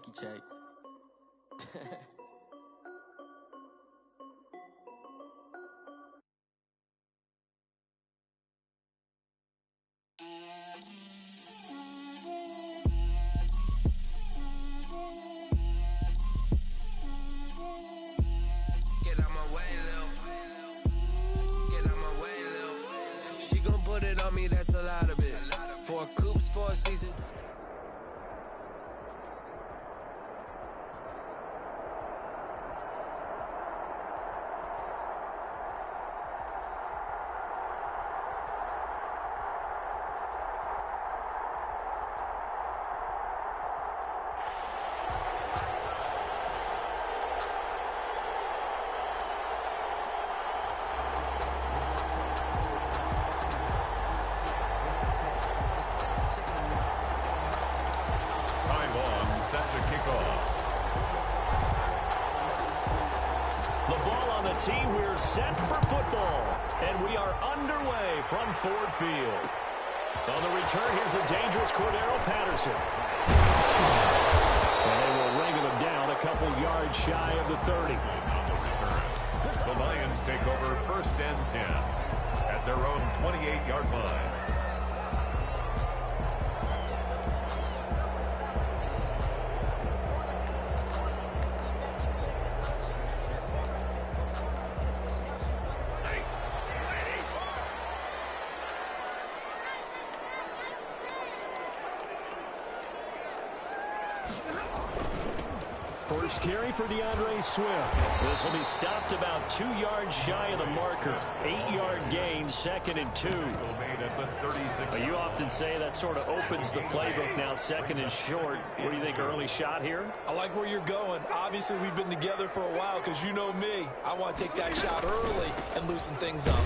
monkey check. That's a lot of it. 4 coops, 4 seasons. Set to kick off. The ball on the tee. We're set for football. And we are underway from Ford Field. On the return, here's a dangerous Cordero Patterson. And they will ring him down a couple yards shy of the 30. On the return, the Lions take over 1st and 10 at their own 28-yard line. First carry for DeAndre Swift. This will be stopped about 2 yards shy of the marker. 8-yard gain, 2nd and 2. You often say that sort of opens the playbook now, 2nd and short. What do you think, early shot here? I like where you're going. Obviously, we've been together for a while because you know me. I want to take that shot early and loosen things up.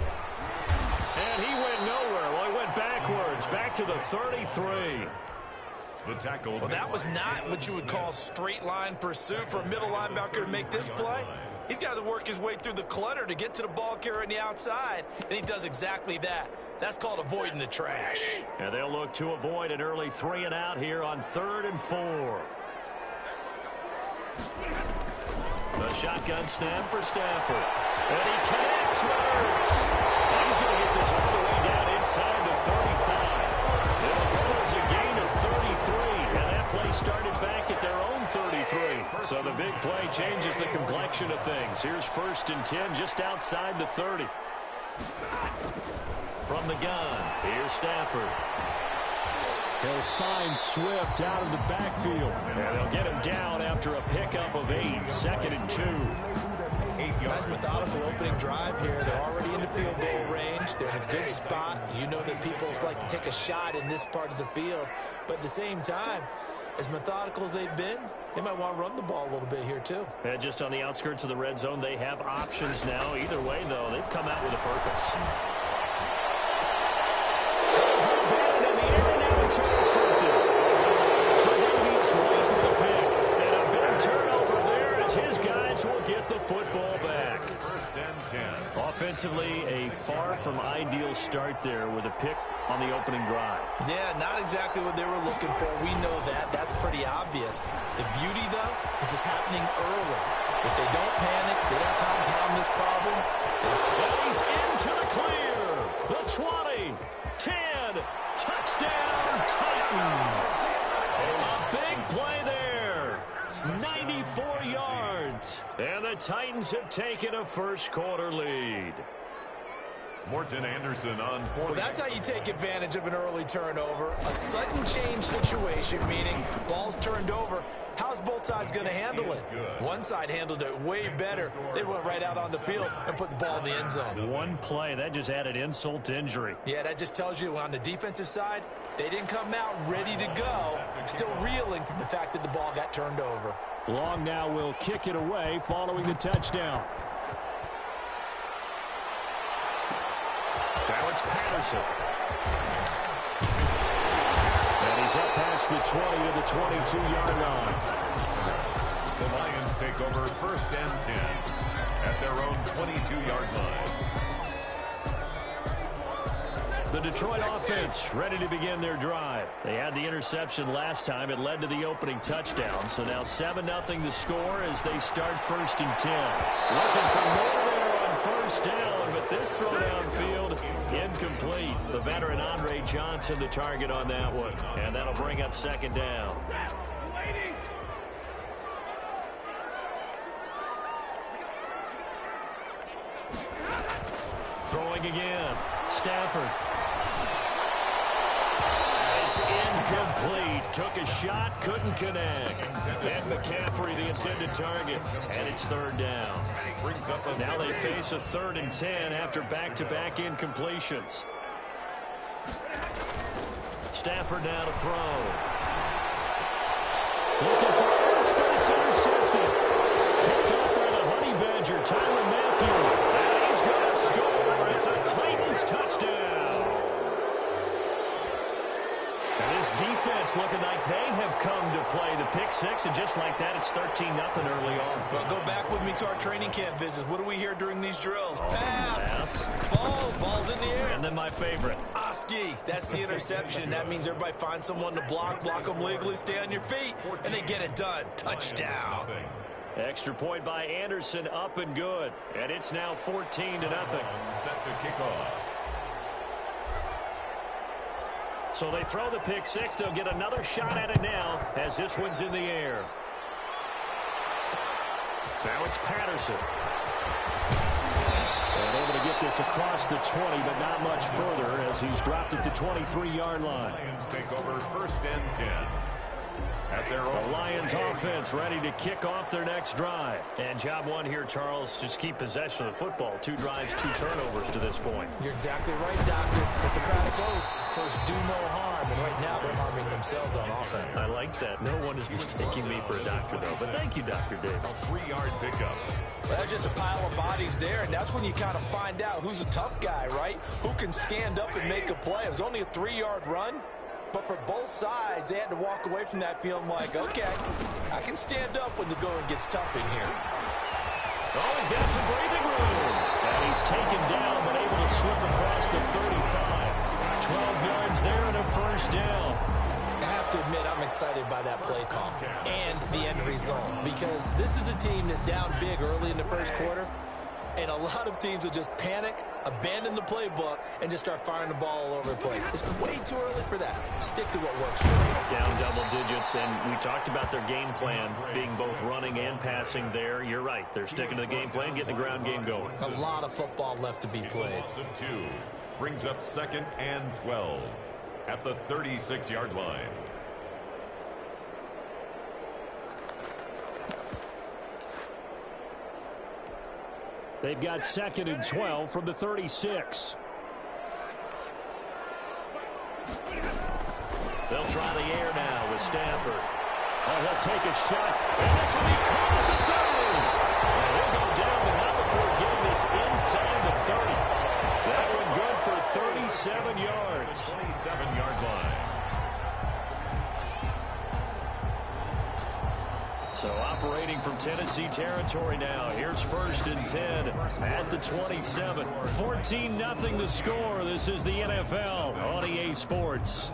And he went nowhere. Well, he went backwards, back to the 33. The tackle. Well, that was not what you would call straight line pursuit for a middle linebacker to make this play. He's got to work his way through the clutter to get to the ball carrier on the outside, and he does exactly that. That's called avoiding the trash. And they'll look to avoid an early 3 and out here on 3rd and 4. The shotgun snap for Stafford. And he connects, Roberts. He's going to get this all the way down inside the 35. It was a gain of 33, and that play started back at their own 33. So the big play changes the complexion of things. Here's 1st and 10 just outside the 30. From the gun, here's Stafford. He'll find Swift out of the backfield. And they'll get him down after a pickup of 8, 2nd and 2. Nice methodical opening drive here. They're already in the field goal range. They're in a good spot. You know that people like to take a shot in this part of the field. But at the same time, as methodical as they've been, they might want to run the ball a little bit here too. And just on the outskirts of the red zone, they have options now. Either way, though, they've come out with a purpose. Down in the air, and now it's intercepted. Tre'Davious White with a pick. And a big turnover there as his guys will get the football back. 1st and 10. Offensively, a far from ideal start there with a pick on the opening drive. Yeah, not exactly what they were looking for. We know that. That's pretty obvious. The beauty, though, is it's happening early. If they don't panic, they don't compound this problem. And he's into the clear. The 20, 10, touchdown Titans. A big play there. 94 yards. And the Titans have taken a first-quarter lead. Morton Anderson on 40. Well, that's how you take advantage of an early turnover. A sudden change situation, meaning ball's turned over. How's both sides going to handle it? One side handled it way better. They went right out on the field and put the ball in the end zone. One play, that just added insult to injury. Yeah, that just tells you on the defensive side, they didn't come out ready to go, still reeling from the fact that the ball got turned over. Long now will kick it away following the touchdown. Now it's Patterson. And he's up past the 20 to the 22-yard line. The Lions take over 1st and 10 at their own 22-yard line. The Detroit offense ready to begin their drive. They had the interception last time. It led to the opening touchdown. So now 7-0 the score as they start 1st and 10. Looking for more there on 1st down, but this throw downfield incomplete. The veteran Andre Johnson the target on that one. And that'll bring up 2nd down. Throwing again. Stafford. It's incomplete. Took a shot, couldn't connect. And McCaffrey the intended target. And it's 3rd down. Now they face a 3rd and 10 after back-to-back incompletions. Stafford now to throw. Looking for Ertz, but it's intercepted. Picked up by the Honey Badger, Tyrann Mathieu. And he's going to score. It's a Titans touchdown. And this defense looking like they have come to play the pick six, and just like that, it's 13-0 early on. Well, go back with me to our training camp visits. What do we hear during these drills? Pass. Ball's in the air. And then my favorite. Oski. That's the interception. That means everybody finds someone to block them legally, stay on your feet, and they get it done. Touchdown. Extra point by Anderson, up and good. And it's now 14-0. Set to kick off. So they throw the pick six. They'll get another shot at it now as this one's in the air. Now it's Patterson. And able to get this across the 20, but not much further as he's dropped it to 23-yard line. Lions take over 1st and 10. At their own. The Lions offense ready to kick off their next drive. And job one here, Charles, just keep possession of the football. 2 drives, 2 turnovers to this point. You're exactly right, Doctor. Hippocratic oath. First, do no harm. And right now, they're harming themselves on offense. I like that. No one is mistaking me for a doctor, though. But thank you, Dr. Dave. A 3-yard pickup. Well, that's just a pile of bodies there, and that's when you kind of find out who's a tough guy, right? Who can stand up and make a play. It was only a 3-yard run. But for both sides, they had to walk away from that feeling like, okay, I can stand up when the going gets tough in here. Oh, he's got some breathing room. And he's taken down, but able to slip across the 35. 12 yards there and a 1st down. I have to admit, I'm excited by that play call and the end result, because this is a team that's down big early in the 1st quarter. And a lot of teams will just panic, abandon the playbook, and just start firing the ball all over the place. It's way too early for that. Stick to what works for you. Down double digits, and we talked about their game plan being both running and passing there. You're right. They're sticking to the game plan, getting the ground game going. A lot of football left to be played. It's a loss of 2. Brings up 2nd and 12 at the 36-yard line. They've got 2nd and 12 from the 36. They'll try the air now with Stafford. Oh, he'll take a shot. And this will be caught at the 30. And he'll go down, but not before getting this inside the 30. That one good for 37 yards. 27-yard line. So operating from Tennessee territory now. Here's 1st and 10 at the 27. 14-0 the score. This is the NFL on EA Sports.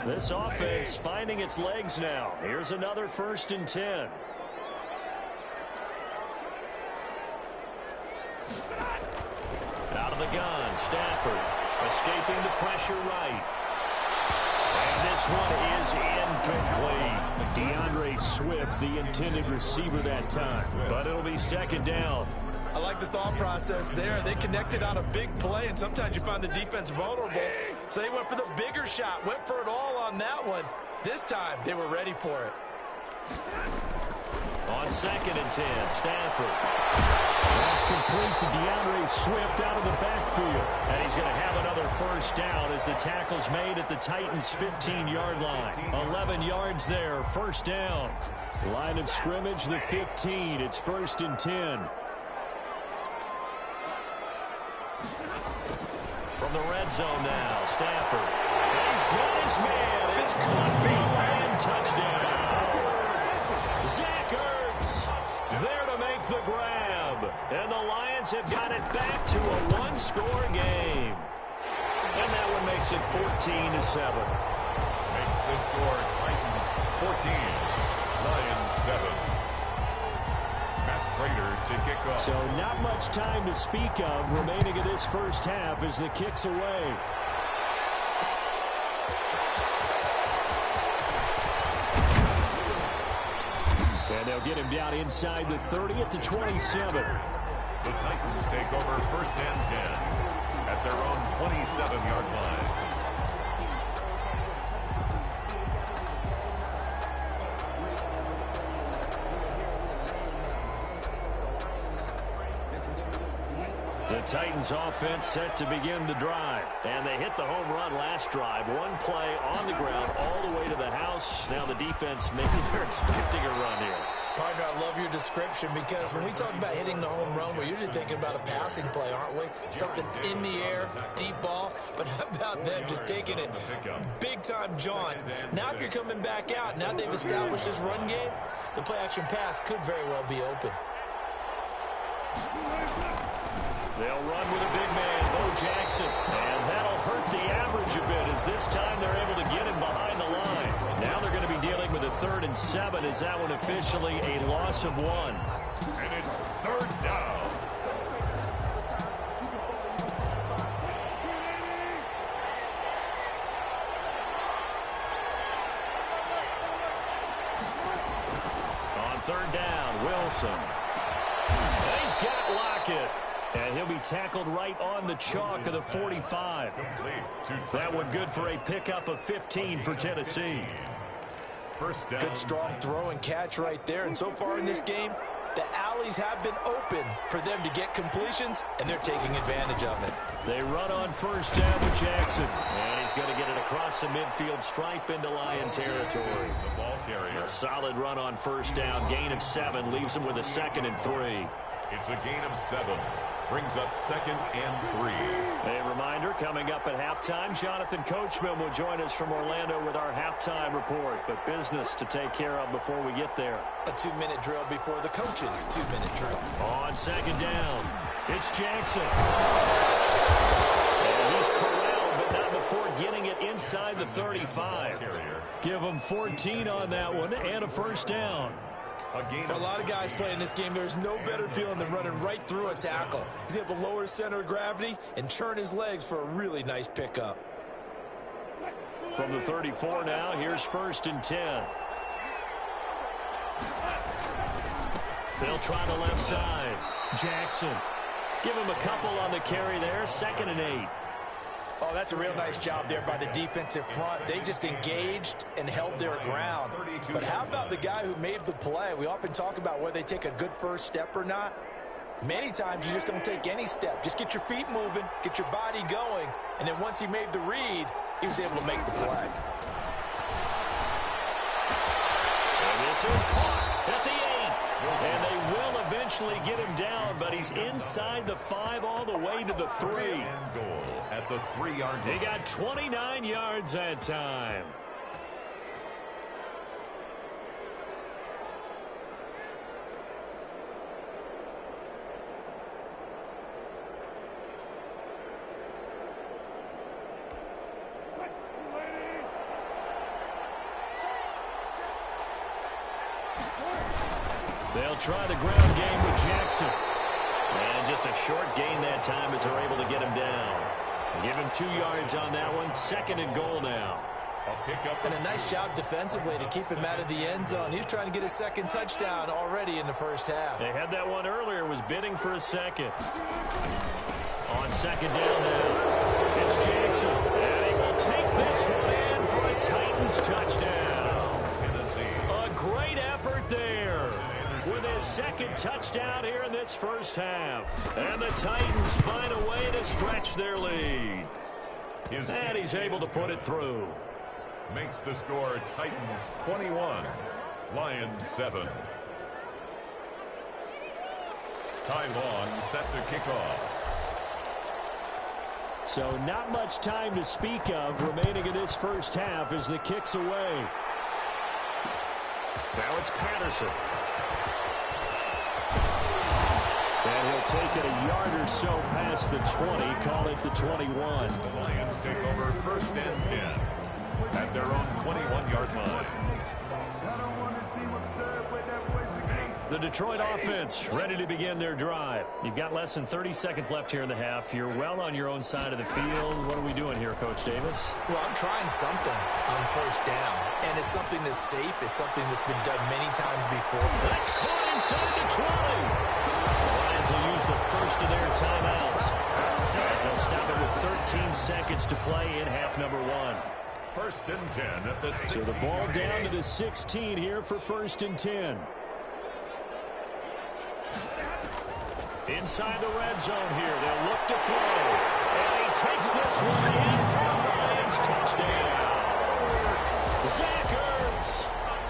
This offense finding its legs now. Here's another 1st and 10. Out of the gun, Stafford escaping the pressure right. And this one is incomplete. DeAndre Swift, the intended receiver that time. But it'll be 2nd down. I like the thought process there. They connected on a big play, and sometimes you find the defense vulnerable. So they went for the bigger shot, went for it all on that one. This time, they were ready for it. On 2nd and 10, Stafford. That's complete to DeAndre Swift out of the backfield. And he's going to have another 1st down as the tackle's made at the Titans' 15-yard line. 11 yards there, 1st down. Line of scrimmage, the 15. It's 1st and 10. From the red zone now, Stafford. He's got his man. It's caught behind touchdown. Zach Ertz there to make the grab. And the Lions have got it back to a one-score game. And that one makes it 14-7. Makes the score Titans 14, Lions 7. Matt Prater to kick off. So not much time to speak of remaining in this first half as the kick's away. And they'll get him down inside the 30 at the 27. The Titans take over first and 10 at their own 27-yard line. The Titans offense set to begin the drive. And they hit the home run last drive. One play on the ground all the way to the house. Now the defense maybe they're expecting a run here. Partner, I love your description because when we talk about hitting the home run, we're usually thinking about a passing play, aren't we? Something in the air, deep ball. But how about them just taking it big-time jaunt? Now if you're coming back out, now they've established this run game, the play-action pass could very well be open. They'll run with a big man, Bo Jackson. And that'll hurt the average a bit as this time they're able to get him behind the line. Now they're going to be dealing with a 3rd and 7. Is that one officially a loss of 1? And it's 3rd down. On 3rd down, Wilson. He's got Lockett. And he'll be tackled right on the chalk of the 45. That one good for a pickup of 15 for Tennessee. First down. Good strong throw and catch right there. And so far in this game, the alleys have been open for them to get completions, and they're taking advantage of it. They run on 1st down with Jackson. And he's going to get it across the midfield stripe into Lion territory. The ball carrier. A solid run on 1st down. Gain of 7 leaves him with a 2nd and 3. It's a gain of 7. Brings up 2nd and 3. A reminder, coming up at halftime, Jonathan Coachman will join us from Orlando with our halftime report. But business to take care of before we get there. A 2-minute drill before the coach's 2-minute drill. On 2nd down, it's Jackson. And he's corralled, but not before getting it inside the 35. Give him 14 on that one and a 1st down. For a lot of guys playing this game, there's no better feeling than running right through a tackle. He's able to lower his center of gravity and churn his legs for a really nice pickup. From the 34 now, here's 1st and 10. They'll try the left side. Jackson. Give him a couple on the carry there. 2nd and 8. Oh, that's a real nice job there by the defensive front. They just engaged and held their ground. But how about the guy who made the play? We often talk about whether they take a good first step or not. Many times you just don't take any step. Just get your feet moving, get your body going, and then once he made the read, he was able to make the play. And this is caught at the 8. And they will eventually get him down, but he's inside the 5 all the way to the 3. Goal at the 3-yard line. He got 29 yards that time. They'll try the ground game with Jackson. And just a short gain that time as they're able to get him down. Give him 2 yards on that one. 2nd and goal now. And a nice job defensively to keep him out of the end zone. He was trying to get his 2nd touchdown already in the first half. They had that one earlier, was bidding for a 2nd. On 2nd down now, it's Jackson. And he will take this one in for a Titans touchdown. A great effort there with his 2nd touchdown here in this first half. And the Titans find a way to stretch their lead. And he's able to put it through. Makes the score Titans 21, Lions 7. Ty Long set to kick off. So not much time to speak of remaining in this first half as the kick's away. Now it's Patterson. And he'll take it a yard or so past the 20, call it the 21. The Lions take over first and 10 at their own 21-yard line. The Detroit offense ready to begin their drive. You've got less than 30 seconds left here in the half. You're well on your own side of the field. What are we doing here, Coach Davis? Well, I'm trying something on first down, and it's something that's safe. It's something that's been done many times before. That's caught inside the 20. The Lions will use the first of their timeouts as they'll stop it with 13 seconds to play in half number 1. First and 10 at the 16. So the ball down to the 16 here for first and 10. Inside the red zone here, they'll look to throw. And he takes this one in for a Lions touchdown. Zach Ertz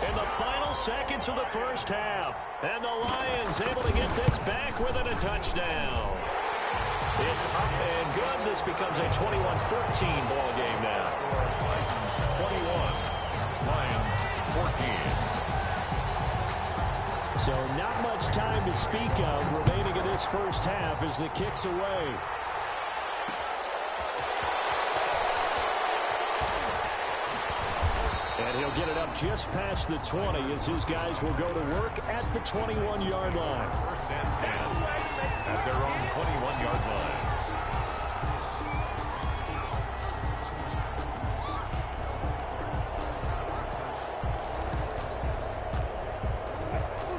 in the final seconds of the first half. And the Lions able to get this back within a touchdown. It's up and good. This becomes a 21-14 ball game now. 21, Lions 14. So not much time to speak of remaining in this first half as the kick's away. And he'll get it up just past the 20 as his guys will go to work at the 21-yard line. First and 10 at their own 21-yard line.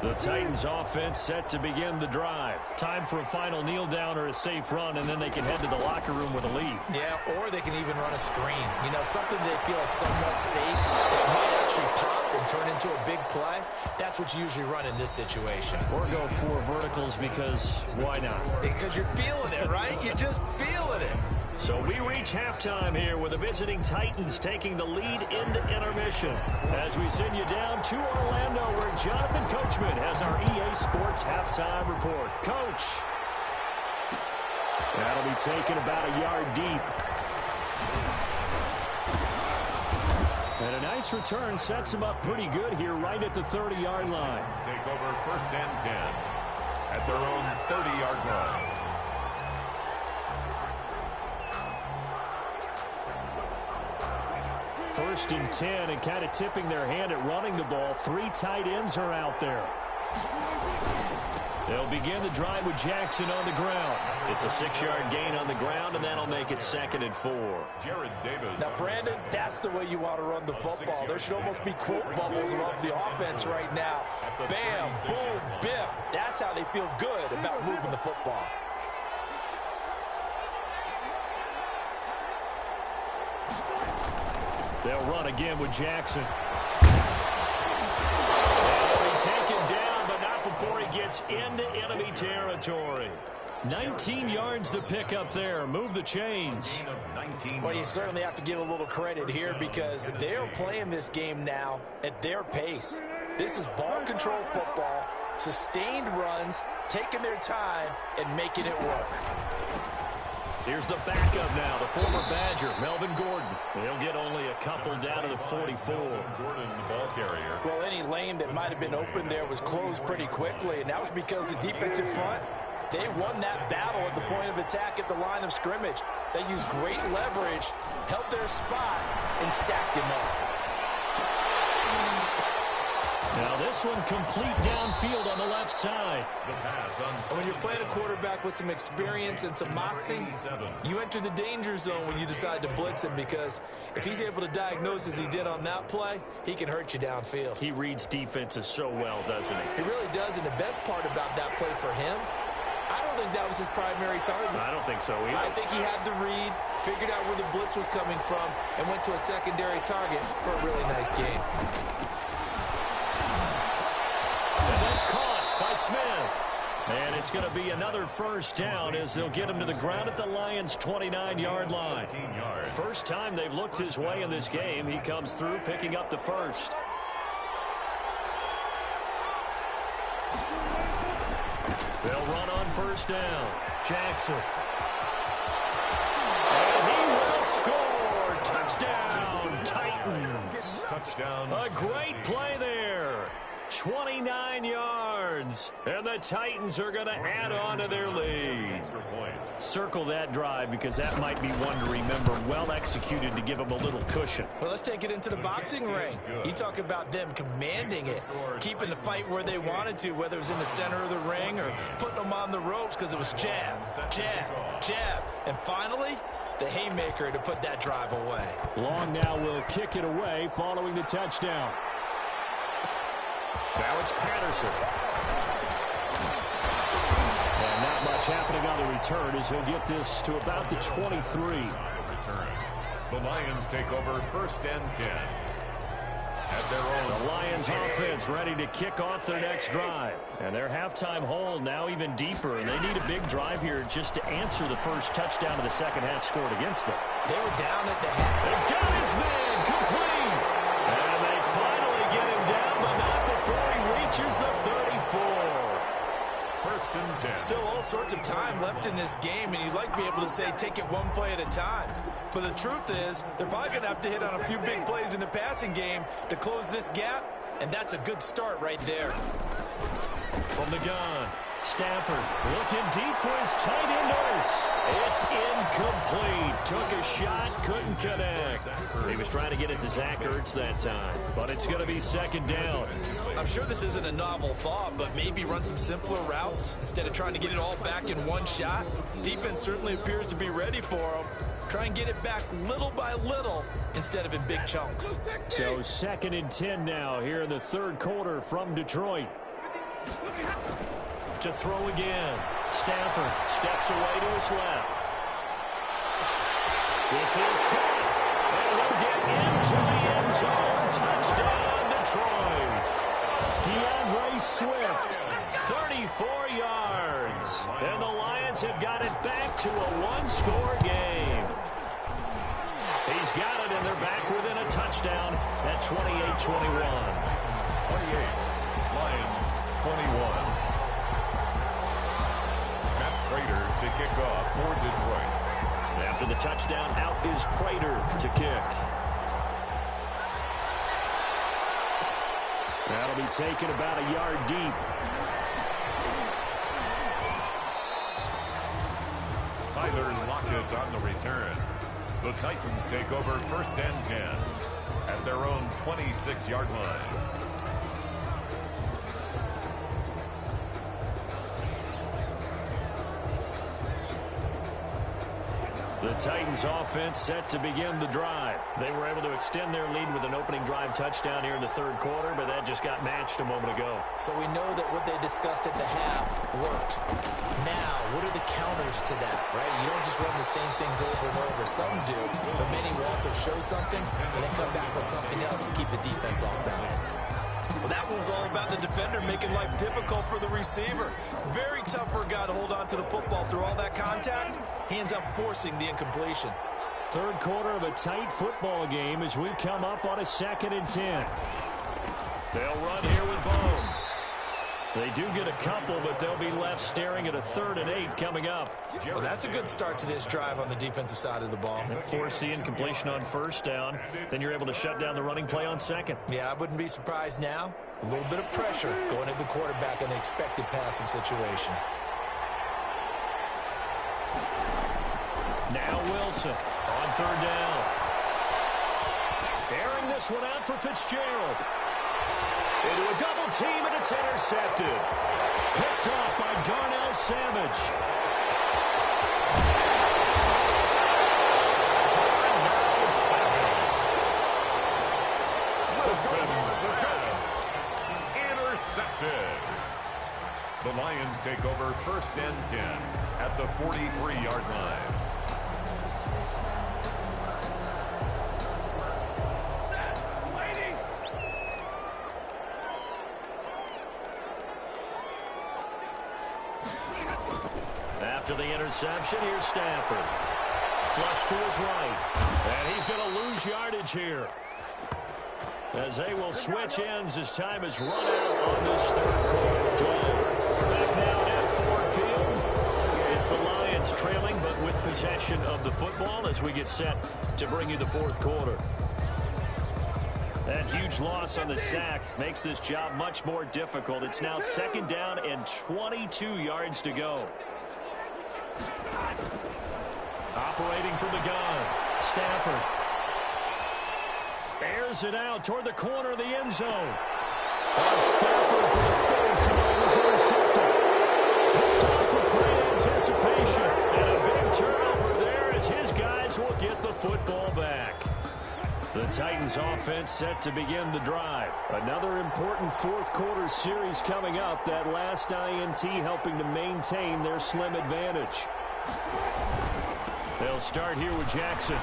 The Titans offense set to begin the drive. Time for a final kneel down or a safe run, and then they can head to the locker room with a lead. Yeah, or they can even run a screen. You know, something they feel is somewhat safe that might actually pop and turn into a big play. That's what you usually run in this situation. Or go 4 verticals because why not? Because you're feeling it, right? You're just feeling it. So we reach halftime here with the visiting Titans taking the lead into intermission. As we send you down to Orlando where Jonathan Coachman has our EA Sports halftime report. Coach. That'll be taken about a yard deep. And a nice return sets him up pretty good here right at the 30-yard line. Take over first and 10 at their own 30-yard line. First and 10 and kind of tipping their hand at running the ball. 3 tight ends are out there. They'll begin the drive with Jackson on the ground. It's a 6-yard gain on the ground, and that'll make it 2nd and 4. Jared Davis. Now, Brandon, that's the way you want to run the football. There should almost be quote bubbles above the offense right now. Bam, boom, biff. That's how they feel good about moving the football. They'll run again with Jackson. They'll be taken down, but not before he gets into enemy territory. 19 yards to pick up there. Move the chains. Well, you certainly have to give a little credit here because they're playing this game now at their pace. This is ball control football, sustained runs, taking their time, and making it work. Here's the backup now, the former Badger, Melvin Gordon. He'll get only a couple down to the 44. Gordon, the ball carrier. Well, any lane that might have been open there was closed pretty quickly, and that was because the defensive front, they won that battle at the point of attack at the line of scrimmage. They used great leverage, held their spot, and stacked him up. Now this one complete downfield on the left side. The pass on When you're playing a quarterback with some experience and some moxie, you enter the danger zone when you decide to blitz him because if he's able to diagnose as he did on that play, he can hurt you downfield. He reads defenses so well, doesn't he? He really does, and the best part about that play for him, I don't think that was his primary target. I don't think so either. I think he had the read, figured out where the blitz was coming from, and went to a secondary target for a really nice game. And that's caught by Smith. And it's going to be another first down as they'll get him to the ground at the Lions' 29-yard line. First time they've looked his way in this game. He comes through picking up the first. They'll run on first down. Jackson. And he will score. Touchdown, Titans. touchdown. A great play there. 29 yards. And the Titans are going to add on to their lead. Circle that drive because that might be one to remember. Well executed to give them a little cushion. Well, let's take it into the boxing ring. You talk about them commanding it, keeping the fight where they wanted to, whether it was in the center of the ring or putting them on the ropes because it was jab, jab, jab. And finally, the haymaker to put that drive away. Long now will kick it away following the touchdown. Now it's Patterson. And not much happening on the return as he'll get this to about the 23. The Lions take over 1st and 10. At their own. The Lions offense ready to kick off their next drive. And their halftime hole now even deeper. And they need a big drive here just to answer the first touchdown of the second half scored against them. They were down at the half. They got his man complete. And they finally get him down, but not before he reaches the 34. 1st and 10. Still all sorts of time left in this game, and you'd like to be able to say take it one play at a time. But the truth is, they're probably going to have to hit on a few big plays in the passing game to close this gap, and that's a good start right there. From the gun, Stafford looking deep for his tight end Ertz. It's incomplete. Took a shot, couldn't connect. He was trying to get it to Zach Ertz that time, but it's going to be 2nd down. I'm sure this isn't a novel thought, but maybe run some simpler routes instead of trying to get it all back in one shot. Defense certainly appears to be ready for them. Try and get it back little by little instead of in big chunks. So 2nd and 10 now here in the 3rd quarter from Detroit. To throw again. Stafford steps away to his left. This is caught. And he'll get into the end zone. Touchdown, Detroit. DeAndre Swift. 34 yards. And the Lions have got it back to a one-score game. He's got it, and they're back within a touchdown at 28-21. 28. Lions 21. Matt Prater to kick off for Detroit. After the touchdown, out is Prater to kick. That'll be taken about a yard deep. Tyler Lockett on the return. The Titans take over 1st and 10 at their own 26-yard line. The Titans offense set to begin the drive. They were able to extend their lead with an opening drive touchdown here in the 3rd quarter, but that just got matched a moment ago. So we know that what they discussed at the half worked. Now, what are the counters to that, right? You don't just run the same things over and over. Some do, but many will also show something and then come back with something else to keep the defense off balance. Well, that one was all about the defender making life difficult for the receiver. Very tough for a guy to hold on to the football through all that contact. Hands up forcing the incompletion. 3rd quarter of a tight football game as we come up on a 2nd and 10. They'll run here with Bone. They do get a couple, but they'll be left staring at a 3rd and 8 coming up. Well, that's a good start to this drive on the defensive side of the ball. Force the incompletion on 1st down. Then you're able to shut down the running play on 2nd. Yeah, I wouldn't be surprised now. A little bit of pressure going at the quarterback in the expected passing situation. Now Wilson on 3rd down. Airing this one out for Fitzgerald. Into a double team, and it's intercepted. Picked off by Darnell Savage. Wilson, the pass. Intercepted. The Lions take over 1st and 10 at the 43-yard line. After the interception, here's Stafford. Flush to his right. And he's going to lose yardage here. As they will switch ends as time is run out on this 3rd quarter play. Back now at Ford Field. It's the Lions trailing, but with possession of the football as we get set to bring you the 4th quarter. That huge loss on the sack makes this job much more difficult. It's now 2nd down and 22 yards to go. Operating from the gun, Stafford. Airs it out toward the corner of the end zone. Stafford for the 3rd time is intercepted. Picked off with great anticipation. And a big turnover there as his guys will get the football back. The Titans offense set to begin the drive. Another important 4th quarter series coming up. That last INT helping to maintain their slim advantage. They'll start here with Jackson.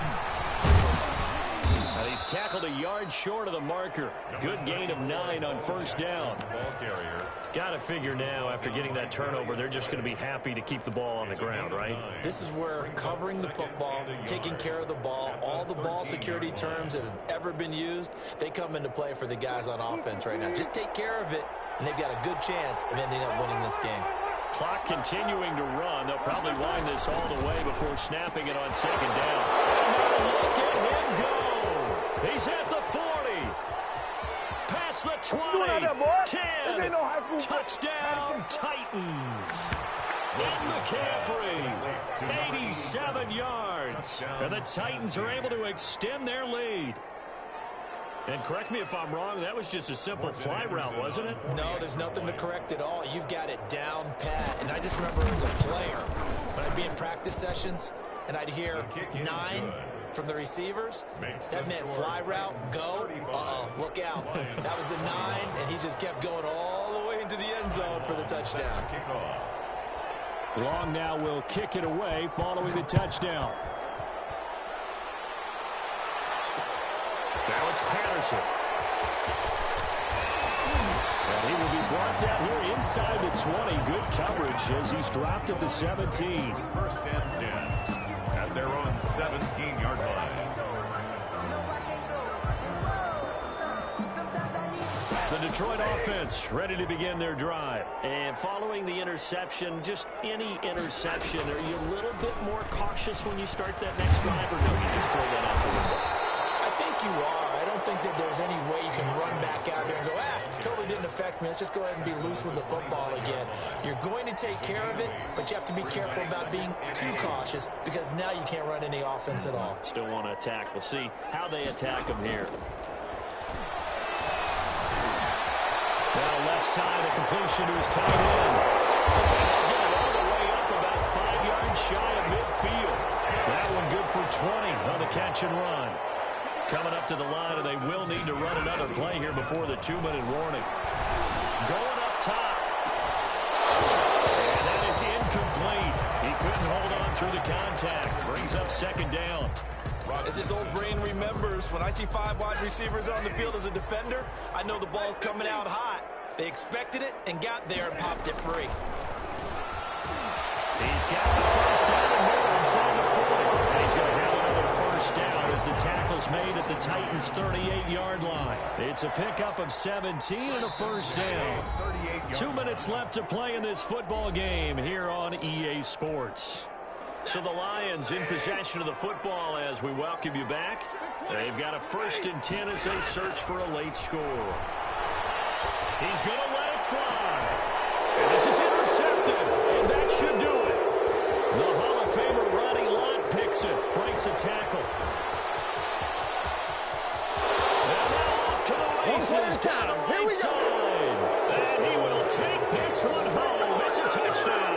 And he's tackled a yard short of the marker. Good gain of 9 on 1st down. Got to figure now, after getting that turnover, they're just going to be happy to keep the ball on the ground, right? This is where covering the football, taking care of the ball, all the ball security terms that have ever been used, they come into play for the guys on offense right now. Just take care of it, and they've got a good chance of ending up winning this game. Clock continuing to run. They'll probably wind this all the way before snapping it on 2nd down. And look at him go. He's at the 40. Past the 20. 10. Touchdown, Titans. And McCaffrey, 87 yards. And the Titans are able to extend their lead. And correct me if I'm wrong, that was just a simple fly route, wasn't it? No, there's nothing to correct at all. You've got it down pat. And I just remember as a player, when I'd be in practice sessions, and I'd hear 9 from the receivers, that meant fly route, go, look out. That was the 9, and he just kept going all the way into the end zone for the touchdown. Long now will kick it away following the touchdown. Now it's Patterson. And he will be brought down here inside the 20. Good coverage as he's dropped at the 17. 1st and 10 at their own 17-yard line. The Detroit offense ready to begin their drive. And following the interception, just any interception, are you a little bit more cautious when you start that next drive, or do you just throw that out the window? I think you are. I don't think that there's any way you can run back out there and go, totally didn't affect me. Let's just go ahead and be loose with the football again. You're going to take care of it, but you have to be careful about being too cautious because now you can't run any offense at all. Still want to attack. We'll see how they attack them here. Now left side, a completion to his tight end. And get it all the way up about 5 yards shy of midfield. That one good for 20 on the catch and run. Coming up to the line, and they will need to run another play here before the 2-minute warning. Going up top. And that is incomplete. He couldn't hold on through the contact. Brings up 2nd down. As his old brain remembers, when I see 5 wide receivers on the field as a defender, I know the ball's coming out hot. They expected it and got there and popped it free. He's got the 1st down and more inside the 40. And he's going to have another 1st down as the tackle's made at the Titans' 38-yard line. It's a pickup of 17 and a 1st down. 2 minutes left to play in this football game here on EA Sports. So the Lions in possession of the football as we welcome you back. They've got a 1st and 10 as they search for a late score. He's going to let it fly. And this is intercepted. And that should do it. The Hall of Famer Ronnie Lott picks it. Breaks a tackle. And now off to the races down the right side. And he will take this one home. It's a touchdown.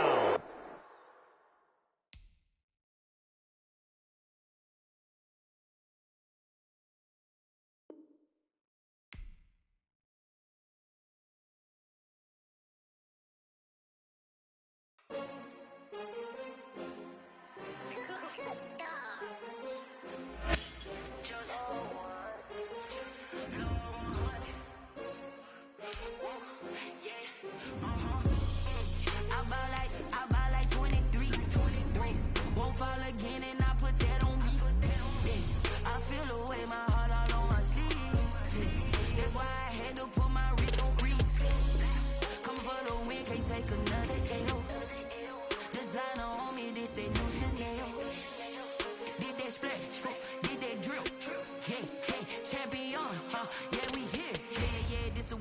Champion, yeah.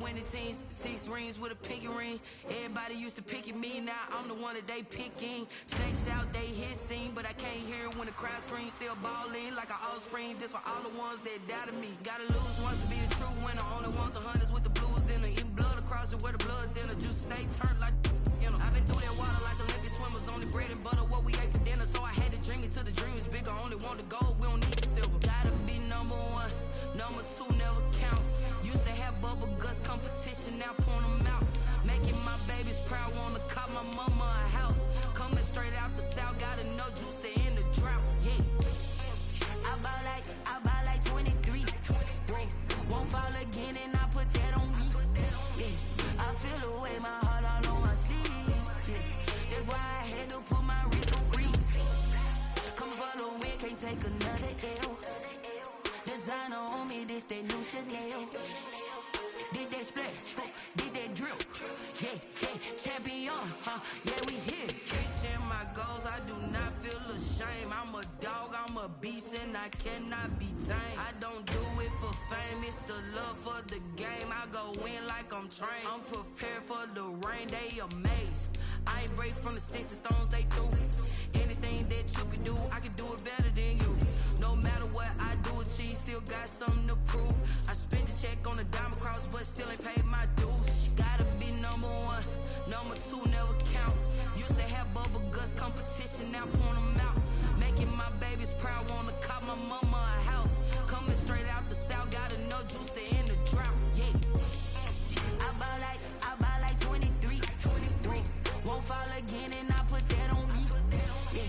winning teams, 6 rings with a pinky ring. Everybody used to pick at me, now I'm the one that they picking. Snakes out, they hit scene, but I can't hear it when the crowd screams. Still balling like an offspring. This for all the ones that doubted me. Gotta lose once to be a true winner. Only want the hunters with the blues in it. Eating blood across it where the blood dinner. Juice stay turned like, you know. I've been through that water like Olympic swimmers. Only bread and butter, what we ate for dinner. So I had to dream it till the dream is bigger. Only want the gold, we don't need the silver. Gotta be number 1, number 2 never count. Used to have bubble guts competition, now point them out. Making my babies proud, wanna call my mama a house. Coming straight out the south, gotta know juice to end the drought. Yeah. I bought like 23. Won't fall again and I put that on me. Yeah. I feel the way, my heart all on my sleeve. Yeah. That's why I had to put my wrist on freeze. Coming for the win, can't take another L. Designer on me, this that new Chanel. Did that splash, did that drill. Yeah, champion, yeah, we here. Reaching my goals, I do not feel ashamed. I'm a dog, I'm a beast, and I cannot be tamed. I don't do it for fame, it's the love for the game. I go in like I'm trained. I'm prepared for the rain, they amazed. I ain't break from the sticks and stones they threw. Anything that you can do, I can do it better than you. No matter what I do achieve, still got something to prove. I spent the check on the diamond cross, but still ain't paid my dues. Gotta be number 1, number 2 never count. Used to have bubble guts competition, now point them out. Making my babies proud, wanna call my mama a house. Coming straight out the south, gotta know juice to end the drought. Yeah. I bought like 23. Won't fall again and I put that on me. Yeah.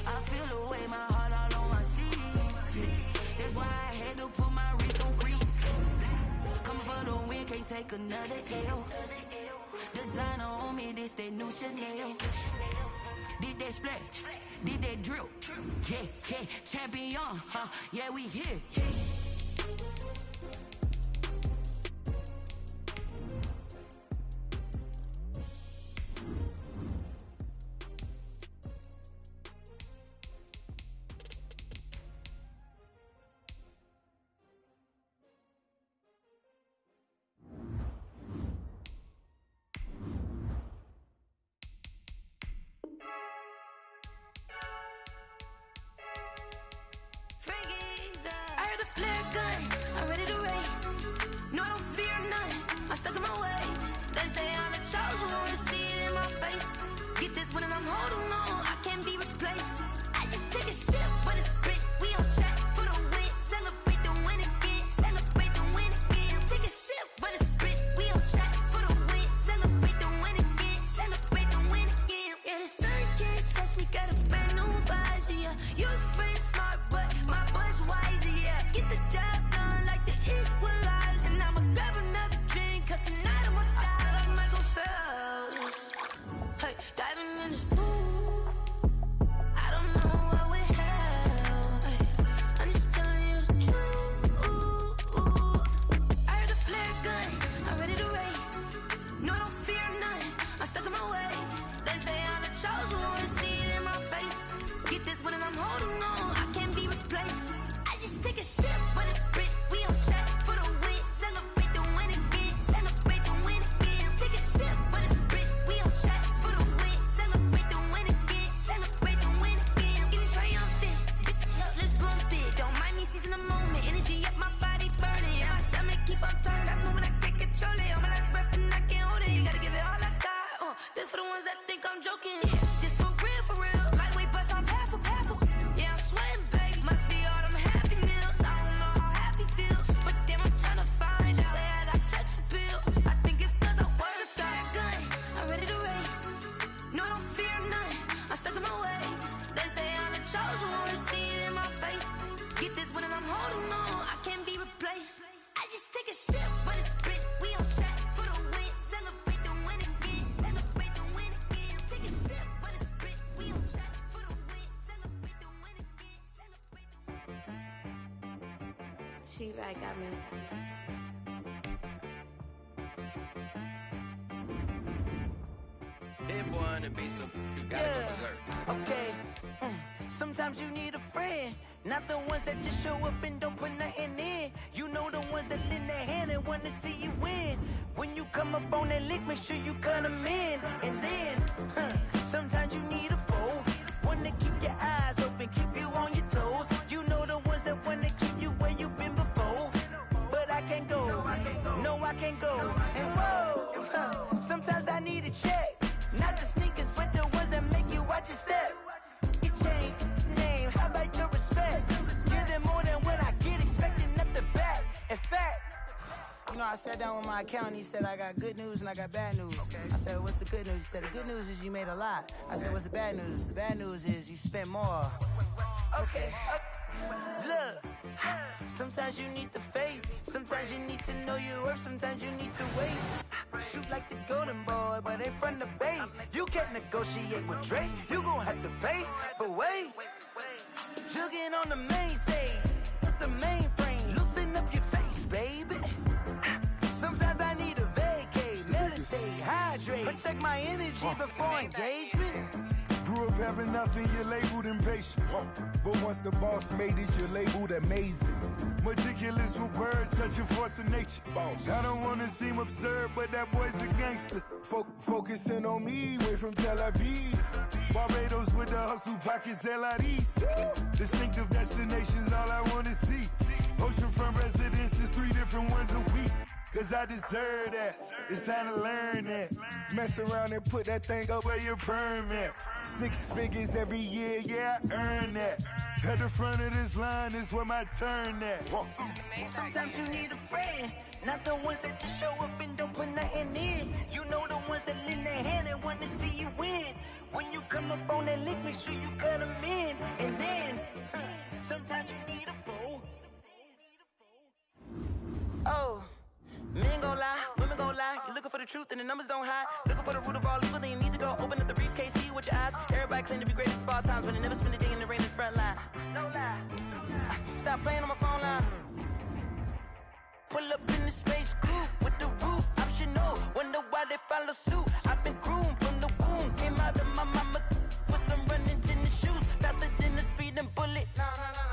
I feel the way, my heart all on my sleeve. Yeah. That's why I had to put my wrist on freeze. Coming for the win, can't take another L. Designer on me, this that new Chanel. Did that splash, did that drill. Yeah, champion, yeah, we here. She-Rag got me. That boy on the beat, so you gotta go berserk. Okay. Sometimes you need a friend Not the ones that just show up and don't put nothing in. You know the ones that lend their hand and want to see you win. When you come up on that lick, make sure you cut them in. And then, sometimes you need a foe. One to keep your eyes open, keep you on your toes. You know the ones that want to keep you where you've been before. But I can't go, no I can't go. And whoa, sometimes I need a check. Not the sneakers, but the ones that make you watch your step. Your chain, name, how about your respect? Give them more than what I get, expecting up the back. In fact, you know, I sat down with my accountant, he said I got good news and I got bad news. I said, what's the good news? He said, the good news is you made a lot. I said, what's the bad news? The bad news is you spent more. Okay. Look, sometimes you need the faith. Sometimes you need to know your worth. Sometimes you need to wait. Shoot like the golden boy, but they from the bay. You can't negotiate with Drake. You gon' have to pay. But wait, jugging on the main stage, the mainframe. Loosen up your face, baby. Sometimes I need a vacate, meditate, hydrate, protect my energy before engagement. Grew up having nothing, you're labeled impatient. But once the boss made it, you're labeled amazing. Meticulous with words, such a force of nature. I don't wanna seem absurd, but that boy's a gangster. Focusing on me, way from Tel Aviv. Barbados with the hustle pockets, LIDs. Distinctive destinations, all I wanna see. Oceanfront residences, 3 different ones a week. Cause I deserve that, it's time to learn that. Mess around and put that thing up where your permit. 6 figures every year, yeah, I earn that. At the front of this line is where my turn at. Sometimes you need a friend, not the ones that just show up and don't put nothing in. You know the ones that lend their hand and want to see you win. When you come up on that lick, make sure you cut them in. And then, sometimes you need a fool. Oh. Men gon' lie, women gon' lie. You're looking for the truth and the numbers don't hide. Looking for the root of all evil, then you need to go open up the briefcase, see with your eyes. Everybody claim to be greatest of all times, but they never spend a day in the rain in the front line. No lie. Stop playing on my phone line. Pull up in the space coupe with the roof optional. Wonder why they follow suit. I've been groomed from the womb. Came out of my mama with some running tennis shoes. Faster than the speeding bullet. Nah,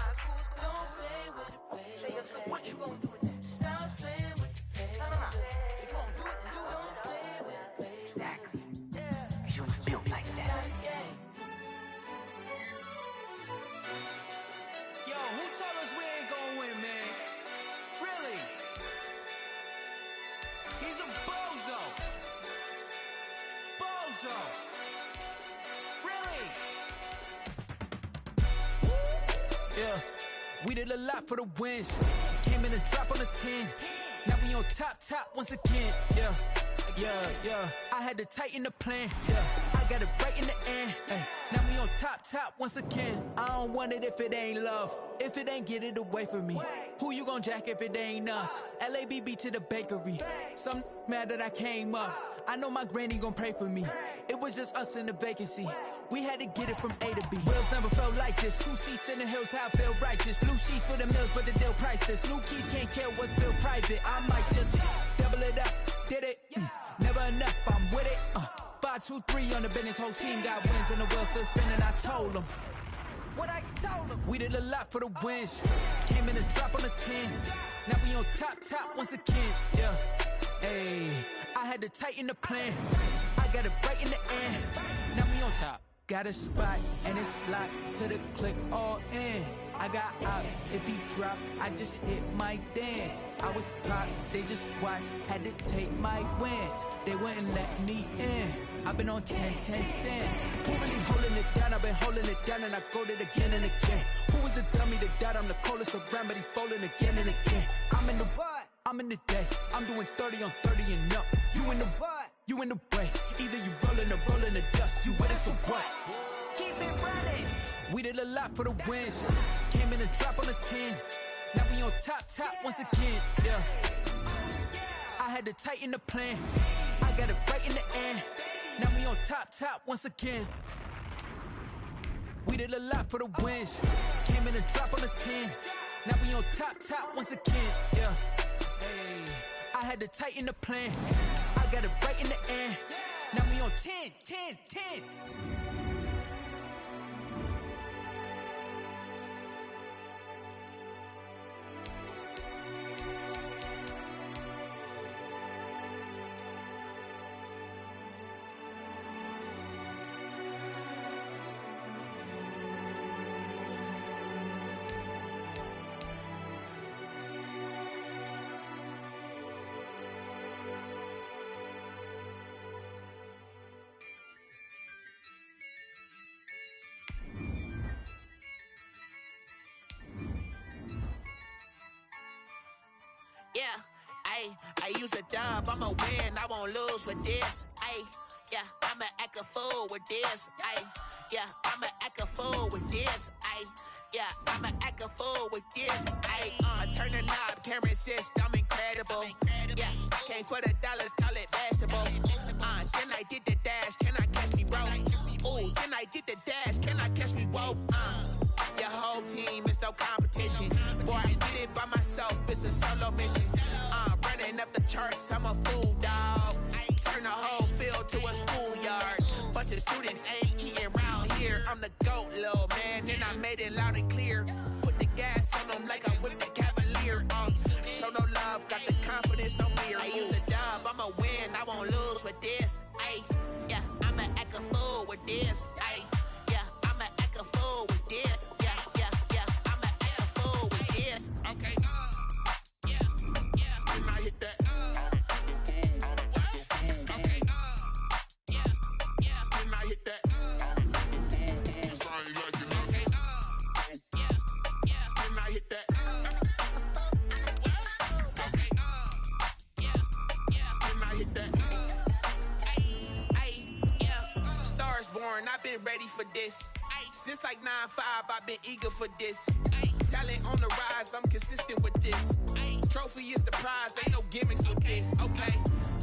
it's cool, it's cool. Don't play with it, baby. Say so what you gon' do with that? Stop playing with it. If you gon' do it, then don't play with it, baby. Exactly. You ain't built like that. Yo, who told us we ain't gonna win, man? Really? He's a bozo. Bozo. Really? Yeah, we did a lot for the wins. Came in a drop on the 10. Now we on top once again. Yeah. I had to tighten the plan. Yeah, I got it right in the end. Ay. Now we on top once again. I don't want it if it ain't love. If it ain't, get it away from me. Who you gon' jack if it ain't us? LABB to the bakery. Some mad that I came up. I know my granny gon' pray for me. It was just us in the vacancy. We had to get it from A to B. Wheels never felt like this. 2 seats in the hills, how I feel righteous. Blue sheets for the mills, but the deal priceless. New keys can't kill what's still private. I might just double it up. Did it? Never enough, I'm with it. 5, 2, 3 on the business. Whole team got wins and the wheels still spinning. I told them what I told them. We did a lot for the wins. Came in a drop on the 10. Now we on top once again. Yeah. Hey, I had to tighten the plan. I got it right in the end. Now we on top. Got a spot and it's locked to the click all in. I got ops, if he drop, I just hit my dance. I was pop, they just watched, had to take my wins. They wouldn't let me in. I've been on 10 cents. Who really holding it down? I've been holding it down and I go it again and again. Who was the dummy that died? I'm the coldest around, but he folding again and again. I'm in the what? I'm in the day. I'm doing 30 on 30 and up. You in the what? You in the way. Either you rolling or rolling the dust. You with it, so what? Keep it running. We did a lot for the wins. Came in a drop on the 10. Now we on top once again. Yeah. I had to tighten the plan. I got it right in the end. Now we on top once again. We did a lot for the wins. Came in a drop on the 10. Now we on top once again. Yeah. Hey, I had to tighten the plan. I got it right in the end. Now we on 10. Yeah, I use a dub, I'ma win, I won't lose with this. Yeah, I'ma act a fool with this. Yeah, I'ma act a fool with this. Yeah, I'ma act a fool with this. I turn the knob, can't resist, I'm incredible. Yeah, came for the dollars, call it vegetable. Then I did the dash, can I catch me, bro? Ooh, then I did the dash, can I catch me, whoa? Your whole team is no competition. Boy, I did it by myself, it's a solo mission. Running up the charts, I'm a fool, dog. Turn the whole field to a schoolyard. Bunch of students ain't eating around here. I'm the GOAT, little man, and I made it loud and clear. Put the gas on them like I'm with the Cavalier. Show no love, got the confidence, no fear. I use a dub, I'ma win, I won't lose with this. Yeah, I'ma act a fool with this. Yeah, I'ma act a fool with this. Yeah, I'ma act a fool with this. Okay. Then I hit that. I've been ready for this. Since like 9-5, I've been eager for this. Talent on the rise, I'm consistent with this. Trophy is the prize, ain't no gimmicks with this. Okay,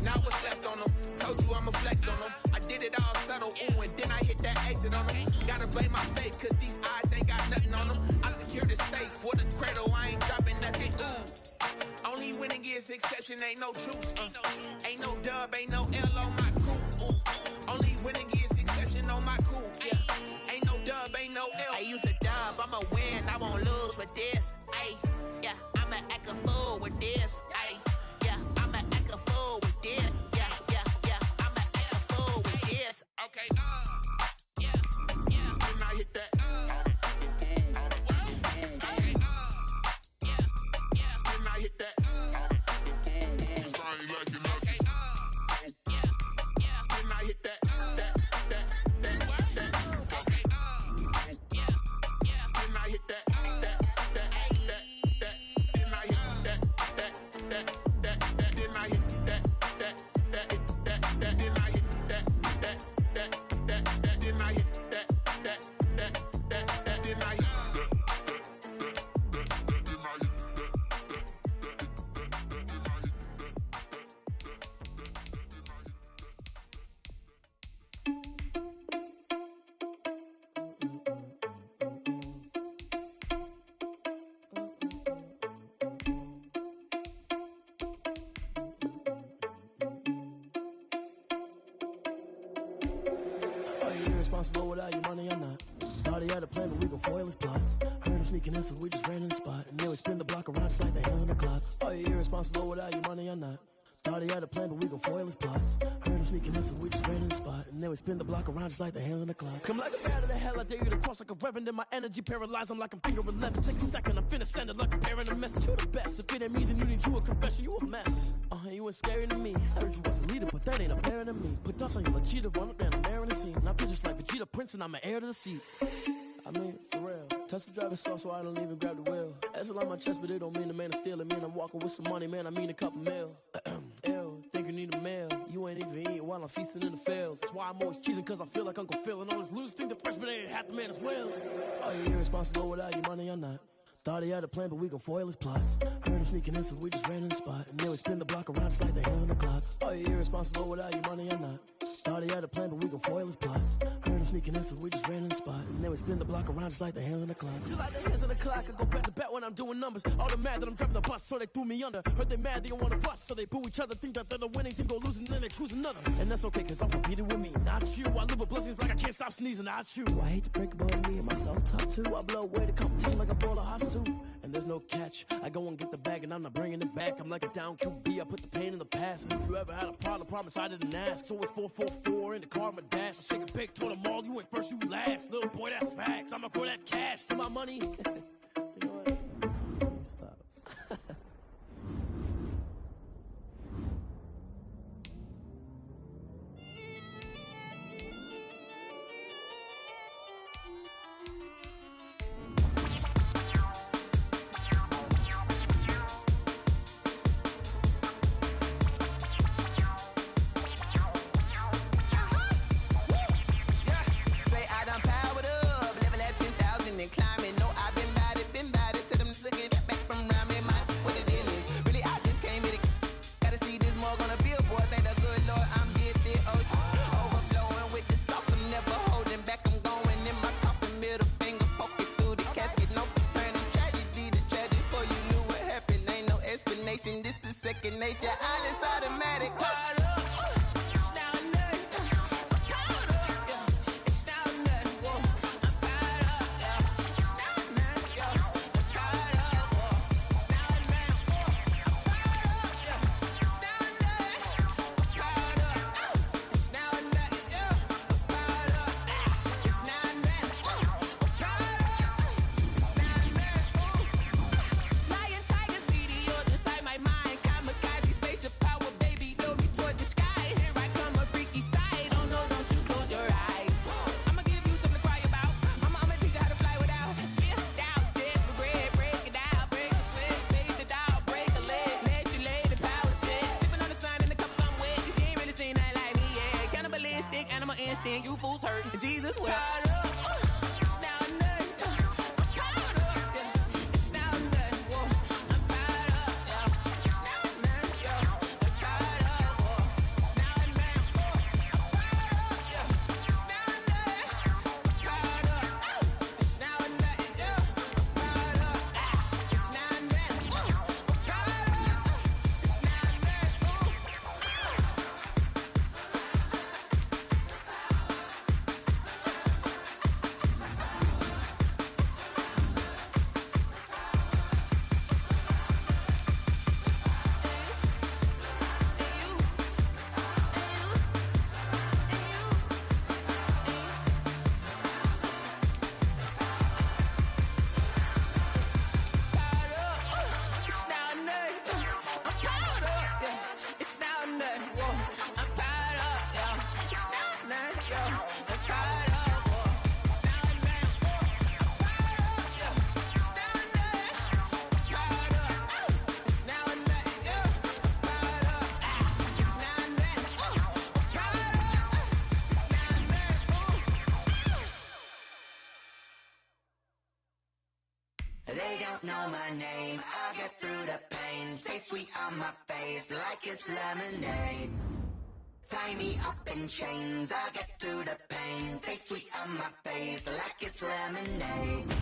now what's left on them? Told you I'ma flex on them. I did it all subtle, ooh, and then I hit that exit on them. Gotta blame my faith, cause these eyes ain't got nothing on them. I secure the safe for the cradle, I ain't dropping nothing, ooh. Only winning is exception, ain't no truce. Ain't no dub, ain't no L on my crew, ooh. Only winning is exception on my cool, yeah. Ain't no dub, ain't no L. I use a dub, I'ma win, I won't lose with this. Yeah, I'ma act a fool with this. Yeah, I'ma act a fool with this. Yeah, I'ma act a fool with this. Okay, yeah, then I hit that. Okay, yeah, then I hit that. Cause I ain't like it nothing. Yeah, then I hit that. Responsible without your money or not. Thought he had a plan, but we gon' foil his plot. Heard him sneaking in, so we just ran in the spot. And then we spin the block around just like the hand on the clock. Are you irresponsible without your money or not? Thought he had a plan, but we gon' foil his plot. Heard him sneaking in, so we just ran in the spot. And then we spin the block around just like the hands on the clock. Come like a bat of the hell, I dare you to cross like a reverend. In my energy paralyzed, I'm like I'm finger 11. Take a second, I'm finna send it like a parent a message. You the best, if it ain't me, then you need you a confession. You a mess, you ain't scary to me. Heard you was the leader, but that ain't apparent to me. Put dust on you like cheetah, run up down the mayor in the scene. Now just like Vegeta Prince, and I'm an heir to the seat. I mean, for real. Touch the driver's soft, so I don't even grab the wheel. That's on my chest, but it don't mean the man is stealing. Mean I'm walking with some money, man, I mean a couple mil. Ew, think you need a meal. You ain't even eating while I'm feasting in the field. That's why I'm always cheesing, cause I feel like Uncle Phil. And all this lose think the freshman ain't half the man as well. Are you irresponsible without your money or not? Thought he had a plan, but we gon' foil his plot. Heard him sneaking in, so we just ran in the spot. And then we spin the block around just like the hand on the clock. Are you irresponsible without your money or not? Thought he had a plan, but we gon' foil his plot. Heard him sneaking in, so we just ran in the spot. And then we spin the block around just like the hands on the clock. Just like the hands on the clock, I go back to back when I'm doing numbers. All the mad that I'm driving the bus, so they threw me under. Heard they mad, they don't wanna bust, so they boo each other. Think that they're the winning team, go losing, then they choose another. And that's okay, cause I'm competing with me, not you. I live with blessings like I can't stop sneezing, not you. I hate to break about me and myself top two. I blow away the competition like a ball of hot soup. And there's no catch. I go and get the bag and I'm not bringing it back. I'm like a down QB, I put the pain in the past. And if you ever had a problem, promise I didn't ask. So it's 444 in the car, my dash. I shake a big, told them all, you went first, you last. Little boy, that's facts. I'ma grow that cash to my money. You know what? Stop. second nature. All is automatic. You fools hurt. Jesus will. They don't know my name, I'll get through the pain. Taste sweet on my face like it's lemonade. Tie me up in chains, I'll get through the pain. Taste sweet on my face like it's lemonade.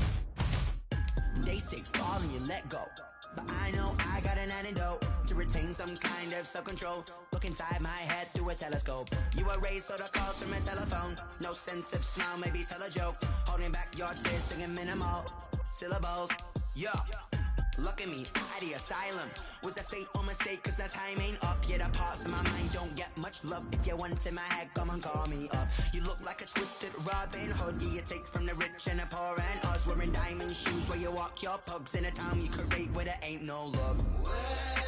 They say fall and you let go, but I know I got an antidote to retain some kind of self-control. Look inside my head through a telescope. You erase all the calls from a telephone. No sense of smile, maybe tell a joke. Holding back your tears, singing minimal syllables. Yeah, look at me, at the asylum. Was a fate or mistake, cause the time ain't up. Yeah, the parts of my mind don't get much love. If you want in my head, come and call me up. You look like a twisted Robin Hood. Yeah, you take from the rich and the poor and us. Wearing diamond shoes where you walk your pugs. In a town you create where there ain't no love. Where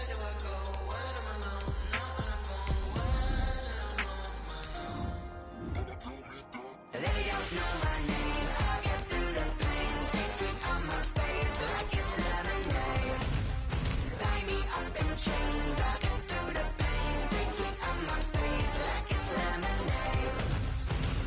do I go? Where do I know? Not on the phone. When I'm on my own. They don't know my name. I'll get through the pain. Taste sweet on my face like it's lemonade. Tie me up in chains. I'll get through the pain. Taste sweet on my face like it's lemonade.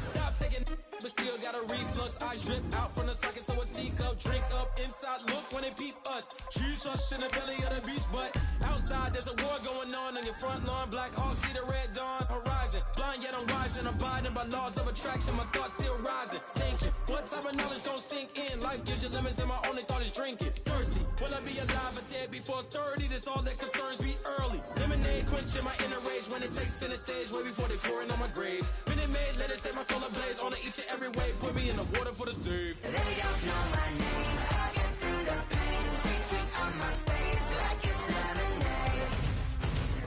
Stop taking, but still got a reflux. Eyes drip out from the socket to a teacup. Drink up inside, look when they peep us. Huge us in the belly of the beast, but outside there's a war going on your front lawn. Black Hawk, see the red dawn horizon. Blind yet I'm rising, abiding by laws of attraction. My thoughts still rising. Thinking, what type of knowledge gon' sink in? Life gives you limits and my only thought is drinking. Thirsty, will I be alive or dead before 30? That's all that concerns me early. Lemonade quenching my inner rage when it takes center stage way before they pour it on my grave. Minute Maid, let it set my soul ablaze on each and every way. Put me in the water for the save. They don't know my name. I'll get through the pain. Taste sweet on my face like it's lemonade.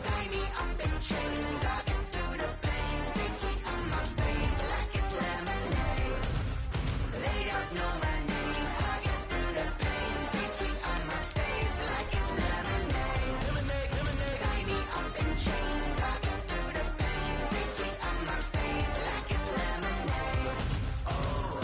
Tie me up in chains. I'll get through the pain. Taste sweet on my face like it's lemonade. They don't know my name. I'll get through the pain. Taste sweet on my face like it's lemonade. Lemonade, lemonade. Tie me up in chains. I'll get through the pain. Taste sweet on my face like it's lemonade. Oh.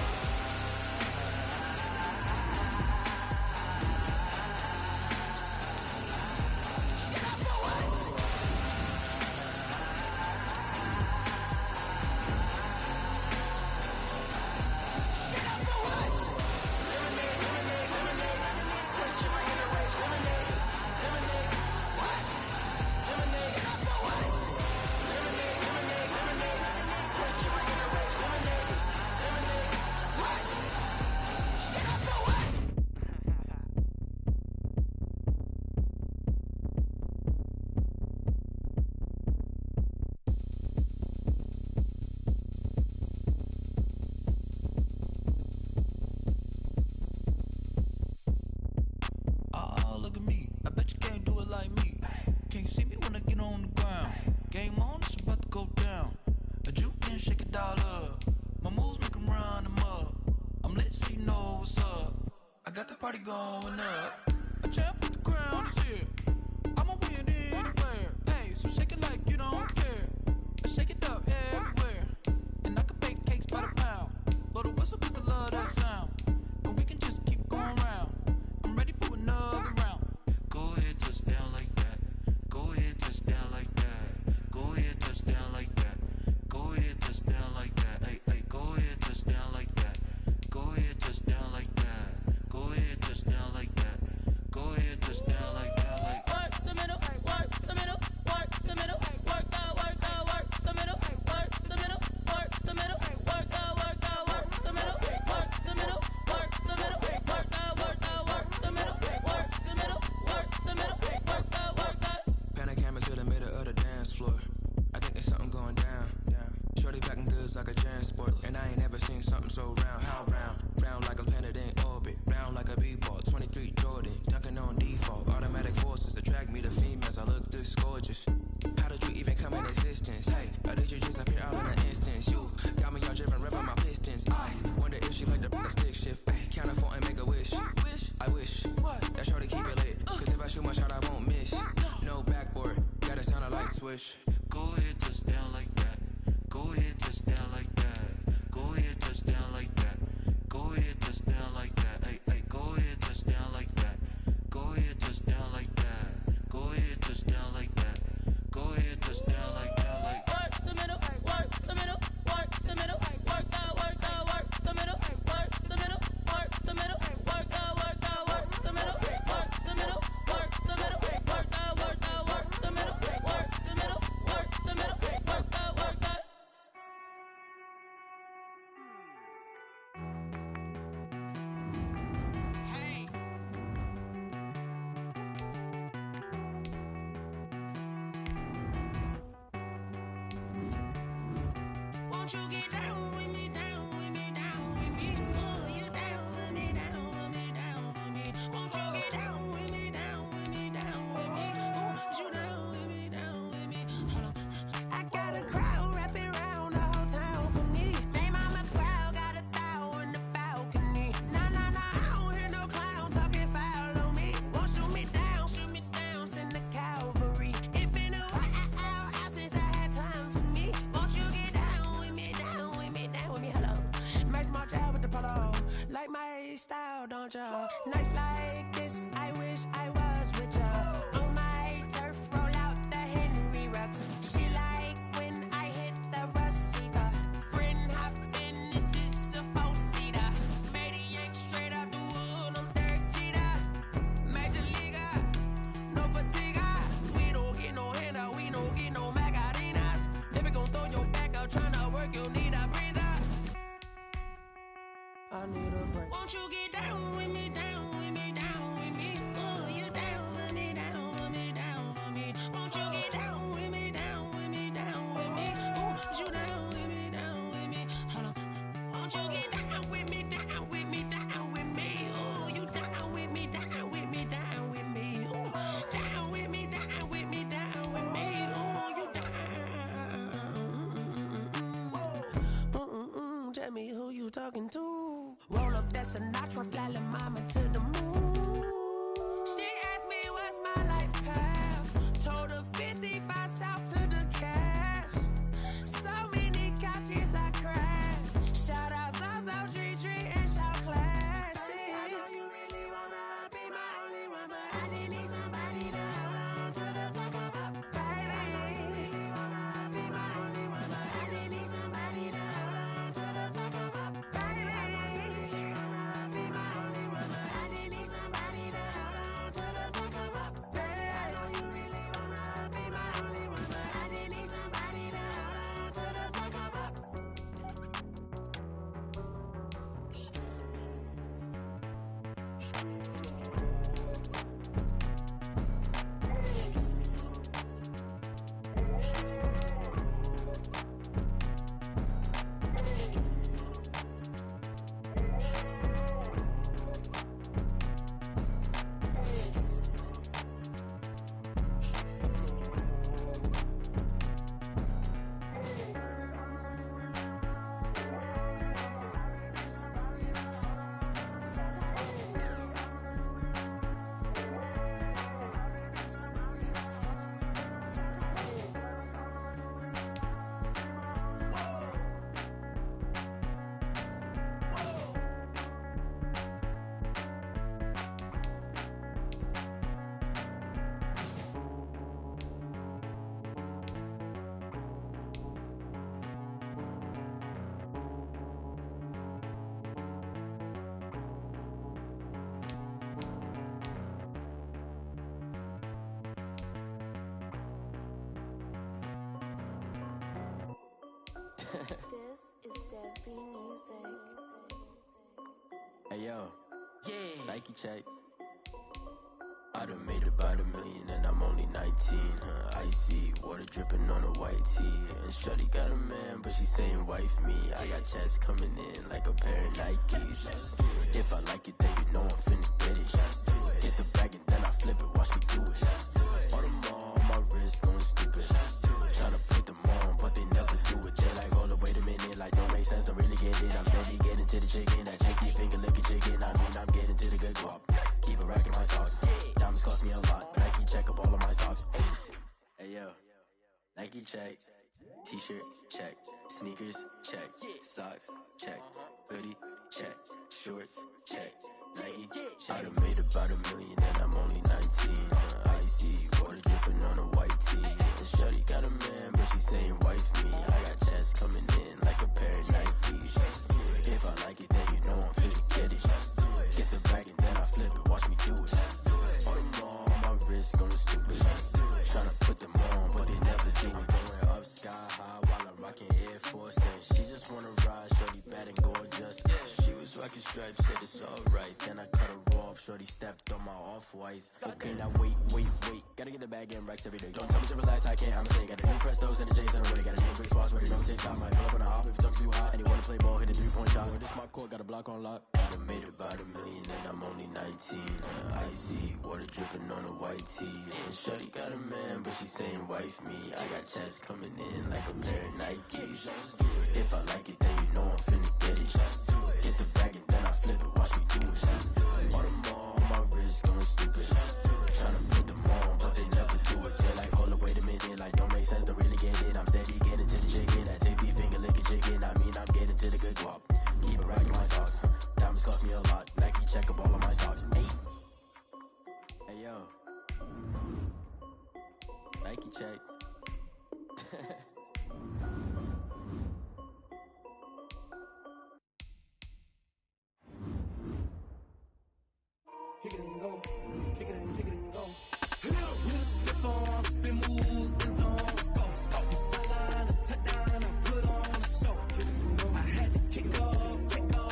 party going up. A champ with the crown is here. I'ma win anywhere. Hey, so shake it like you don't care. Shake it up everywhere. And I can bake cakes by the pound. Blow the whistle 'cause I love that sound. And we can just keep going round. I'm ready for another round. Go ahead, touch down like that. Go ahead, touch down like that. Go ahead, touch down like that. Go ahead, touch down like that. Hey, hey, go ahead, touch down like that. Go ahead, touch down like that. Go ahead, touch down like that. Go ahead, touch down like that. Like work the middle, work the middle, work the middle, work the middle, work the middle, work the middle, work the middle, work the middle, work the middle, work the middle, work the middle, work the middle, work the. Pan a camera to the middle of the dance floor. I think there's something going down. Shorty packing goods like a transport, and I ain't never seen something so round. How round? Round like a planet in orbit, round like a b-ball. 23 Jordan, dunking on default. Automatic forces attract me to females. I look this gorgeous. How did you even come in existence? Hey, or did you just appear out in an instance? You got me all driven, revving my pistons. I wonder if she like the stick shift. Hey, count it 4 and make a wish. I wish that shorty keep it lit. 'Cause if I shoot my shot, I won't miss. No backboard, gotta sound a light switch. go ahead, touch down like that. Go ahead, touch down like that. Go ahead, touch down like that. Go ahead, touch down like that. Hey, hey, go ahead, touch down like that. Go ahead, touch down like that. Go ahead, touch down like that. Go ahead, touch down like that. Like work the middle, work the middle, work the middle, work the middle, work the middle, work the middle, work the middle, work the middle, work the middle, work the middle, work the middle, work the middle, work the middle, work the middle, work the. Won't you get down with me, down with me, down with me? Oh, you down with me, down with me, down with me. Won't you get down with me, down with me, down with me? Oh, you down with me, down with me? Hold on. I got a crowd wrapping around the whole town for me. They mama proud, got a thou in the balcony. Nah, nah, nah, I don't hear no clown talking foul on me. Won't shoot me down, send the cavalry. It been a while since I had time for me. Won't you get down with me, down with me, down with me? Hello. Max my job with the polo. Like my style, don't ya? Nights like this, I wish I was with ya. On my turf, roll out the Henry Rux. She like when I hit the receiver. Friend hop in, this is a 4-seater. Made a yank straight out the wood, I'm Derek Jeter. Major leaguer, no fatigue. We don't get no handout, we don't get no Macarinas. Never gon' throw your back out, tryna work, you need a breather. I need a break. Won't you get down with me, down with me, down with me? Oh, you down with me, down with me, down with me? Won't you get down with me, down with me, down with me? Oh, you down with me, down with me? Hold on. Won't you get down with me, down with me, down with me? Oh, you down with me, down with me, down with me? Oh, down with me, down with me, down with me? Oh, you down. Tell me who you talking to. Roll up that Sinatra, fly la mama to the moon. She asked me what's my life path. Told her 55 south to the cash. So many couches I crashed. Shout out Zazo, Tree, and shout classic. I know you really wanna be my only one, but I didn't need somebody to hold on to the second up. Baby, I know you really wanna be my only one, but I didn't need somebody to hold on to the second up. Baby, I know you really wanna be my only one, but I didn't need somebody to hold on to the second up. Baby, I know you really wanna be my only one, but I didn't need somebody to hold on to the second up. This is Dev Music. Hey yo, yeah. Nike check. I done made about $1 million and I'm only 19. Icy water dripping on a white tee. And shorty got a man, but she saying wife me. I got checks coming in like a pair of Nikes. If I like it, then you know I'm finna get it. Get the bag and then I flip it, watch me do it. On them all, my wrist going stupid. Tryna put them on, but they never do it. They like, hold up, wait a minute, like don't make sense, don't really get it. I'm steady getting to the chicken, that chicky finger licking chicken. I mean, I'm getting to the good guap. Keep a rack in my socks. Diamonds cost me a lot. Nike check up all of my socks. Hey yo, Nike check. T-shirt check. Sneakers check. Socks check. Hoodie check. Shorts check. Nike. I done made about $1 million and I'm only 19. Icy water dripping on a white tee. And shorty got a man, but she saying wife me. I got checks coming in like a pair of Nikes. If I like it, then you know I'm finna get it. Get the bag and then I flip it, watch me do it. On them all, my wrist going stupid. Tryna put them on, but they never do it. Going up sky high while I'm rocking Air Force. And she just wanna ride, shorty bad and gorgeous. She was rocking stripes, said it's alright. Then I cut her off, shorty stepped on my off-whites. Okay, now wait. Gotta get the bag and racks every day. Don't tell me to relax, I can't, I'm saying. Got a new Prestos and the J's in a way. Got a new big spots where they don't take time. Might pull up on a hop if it talks too hot. And he wanna play ball, hit a 3-point shot. When this my court, got a block on lock. I done made about $1 million and I'm only 19. Icy water dripping on a white tee. And shorty got a man, but she saying wife me. I got checks coming in like a pair of Nikes. If I like it, then you know I'm finna get it. Get the bag and then I flip it, watch me do it. On them all, my wrist going stupid. Tryna put them on, but they never do it. They're like, hold up, wait a minute, like don't make sense, don't really get it. I'm steady getting to the chicken, that tasty finger licking chicken. I mean, I'm getting to the good guap. Keep a rack in my socks. Diamonds cost me a lot. Nike check up all of my stocks. Hey yo, Nike check. Kick it and go. Kick it and go. With a stiff on, spin move, and zone, scope. You sideline, a touchdown, I put on a show. I had to kick off, and go.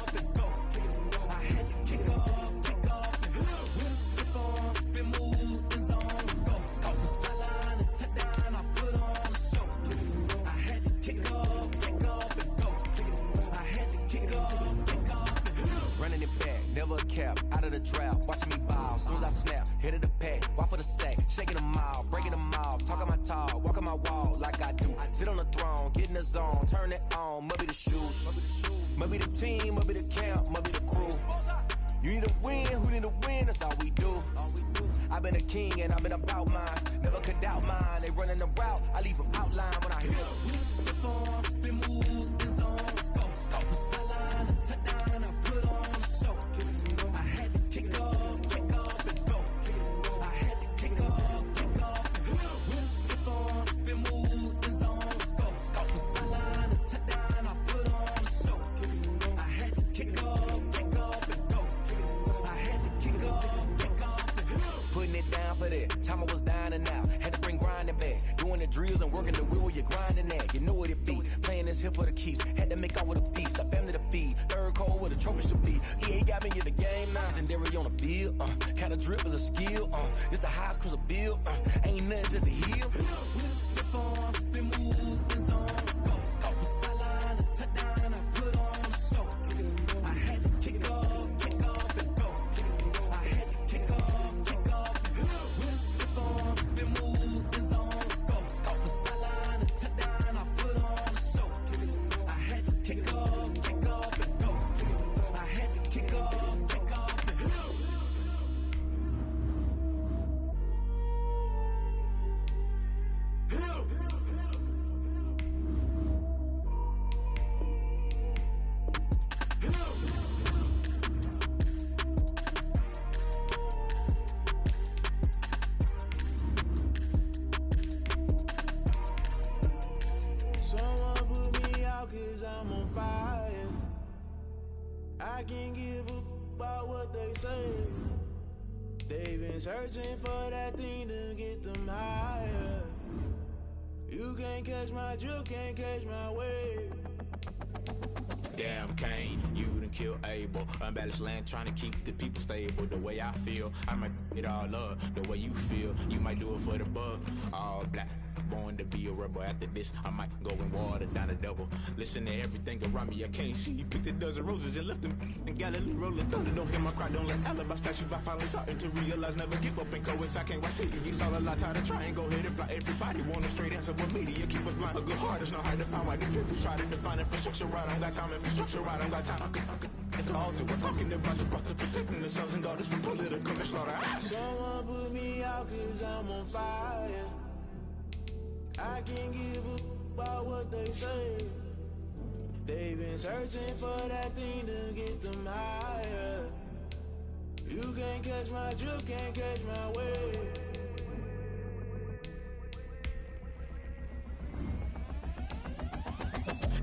I had to kick off, and go. With a stiff on, spin move, and zone, scope. You sideline, a touchdown, I put on a show. I had to kick off, and go. I had to kick off, and go. Running it back, never a cap, out of the draft, watching me ball, soon as I snap, hit of the pack, walk for the sack, shaking them all, breaking them off, talking my talk, walking my wall like I do, sit on the throne, get in the zone, turn it on, must be the shoes, must be the team, must be the camp, must be the crew, you need to win, who need to win, that's all we do, I've been a king and I've been about mine, never could doubt mine, they running the route, I leave them outline when I hit them. We step on, spin move, and zone, scope, the sideline, a touchdown, I put on a show. I had to kick off, and go. I had to kick off, and go. We step on, spin move, and zone, scope, the sideline, a touchdown, I put on a show. I had to kick off, and go. I had to kick off, and go. Putting it down for that, time I was down and out, had to bring grinding back, doing the drills and working the wheel, you're grinding that, you know what it be, playing this here for the keeps, had to make off with a feast, a family to feed, third cold where the trophy should be, EA got me in the game now, legendary on the field, kinda drip as a skill, it's the highest cruiser bill, ain't nothing just a heel, we just step on, spin move, and zone, scope, the sideline, a touchdown, I put on a show, I had to kick off, and go, I had to kick off, and go, we just step on, spin move, and zone, scope, the sideline, a touchdown, I put on a show, I had to kick off, and go, I had to kick off, and go. Someone put me out 'cause I'm on fire. I can't give a about what they say. They've been searching for that thing to get them higher. You can't catch my drift, can't catch my wave. Damn Kane, you done killed Abel. Unbalanced land, trying to keep the people stable. The way I feel, I might it all up. The way you feel, you might do it for the bug. All black, born to be a rebel. After this, I might go and water down the devil. Listen to everything around me, I can't see. Picked a dozen roses and left them in Galilee rolling thunder. Don't hear my cry, don't let alibis pass you. I finally starting to realize, never give up and coincide. Can't watch TV, it's all a lot. Tired of trying, go ahead and fly. Everybody want a straight answer, but media keep us blind. A good heart is not hard to find. Why the people try to define infrastructure right? I don't got time, infrastructure right? I don't got time. It's all to we're talking about your brother protecting the sons and daughters from political manslaughter. Someone put me out cause I'm on fire. I can't give up about what they say. They've been searching for that thing to get them higher. You can't catch my drift, can't catch my wave.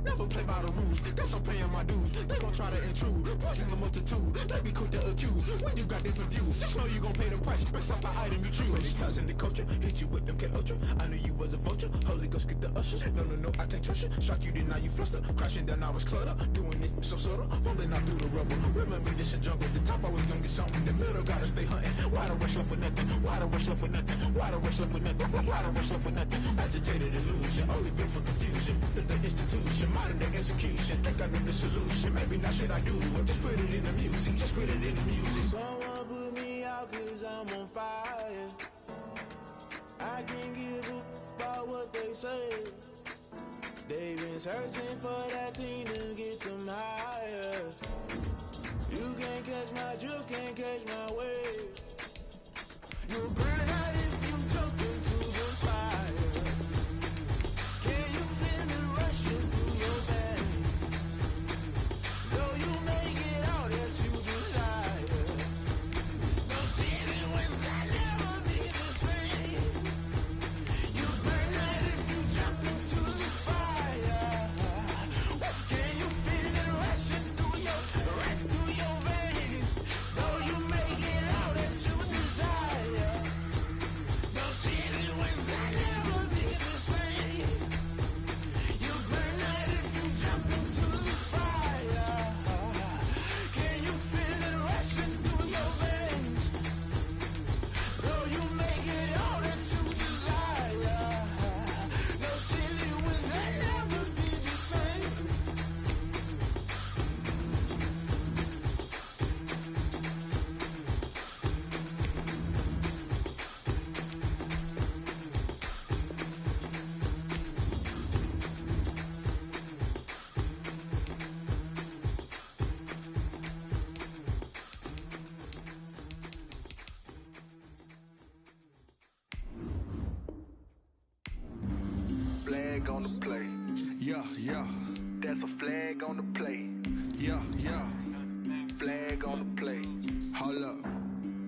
Never play by the rules, guess I'm paying my dues. They gon' try to intrude, poison the multitude. They be quick to accuse, when you got different views. Just know you gon' pay the price, based off the item you choose. Many times in the culture, hit you with them K-Ultra. I knew you was a vulture, Holy Ghost get the ushers. No, I can't trust you. Shock you, then now you fluster. Crashing down, I was cluttered. Doing this so subtle, falling out through the rubble. Remember this in jungle, the top always gonna get something. The middle gotta stay hunting. Why the rush love for nothing? Why the rush love for nothing? Why the rush love for nothing? Why the rush love for nothing? Agitated illusion, only built for confusion. The institution, modern day execution. Think I know the solution. Maybe not shit I do. Just put it in the music. Just put it in the music. Someone put me out cause I'm on fire. I can't give up about what they say. They've been searching for that thing to get them higher. You can't catch my drift, can't catch my wave. You'll burn out if you jump into the fire. Can you feel it rushing through your veins? Though you make it all that you desire. No city was that never be the same. You burn out if you jump into the fire. Can you feel it rushing through your veins? Though you make it all that you desire. No city was that never be the same. You burn out if you jump into the fire. Can you feel it rushing through your veins? Though you make it all that you desire. No city was that never be the same. Flag on the play. Yeah. That's a flag on the play. Yeah. Flag on the play. Hold up.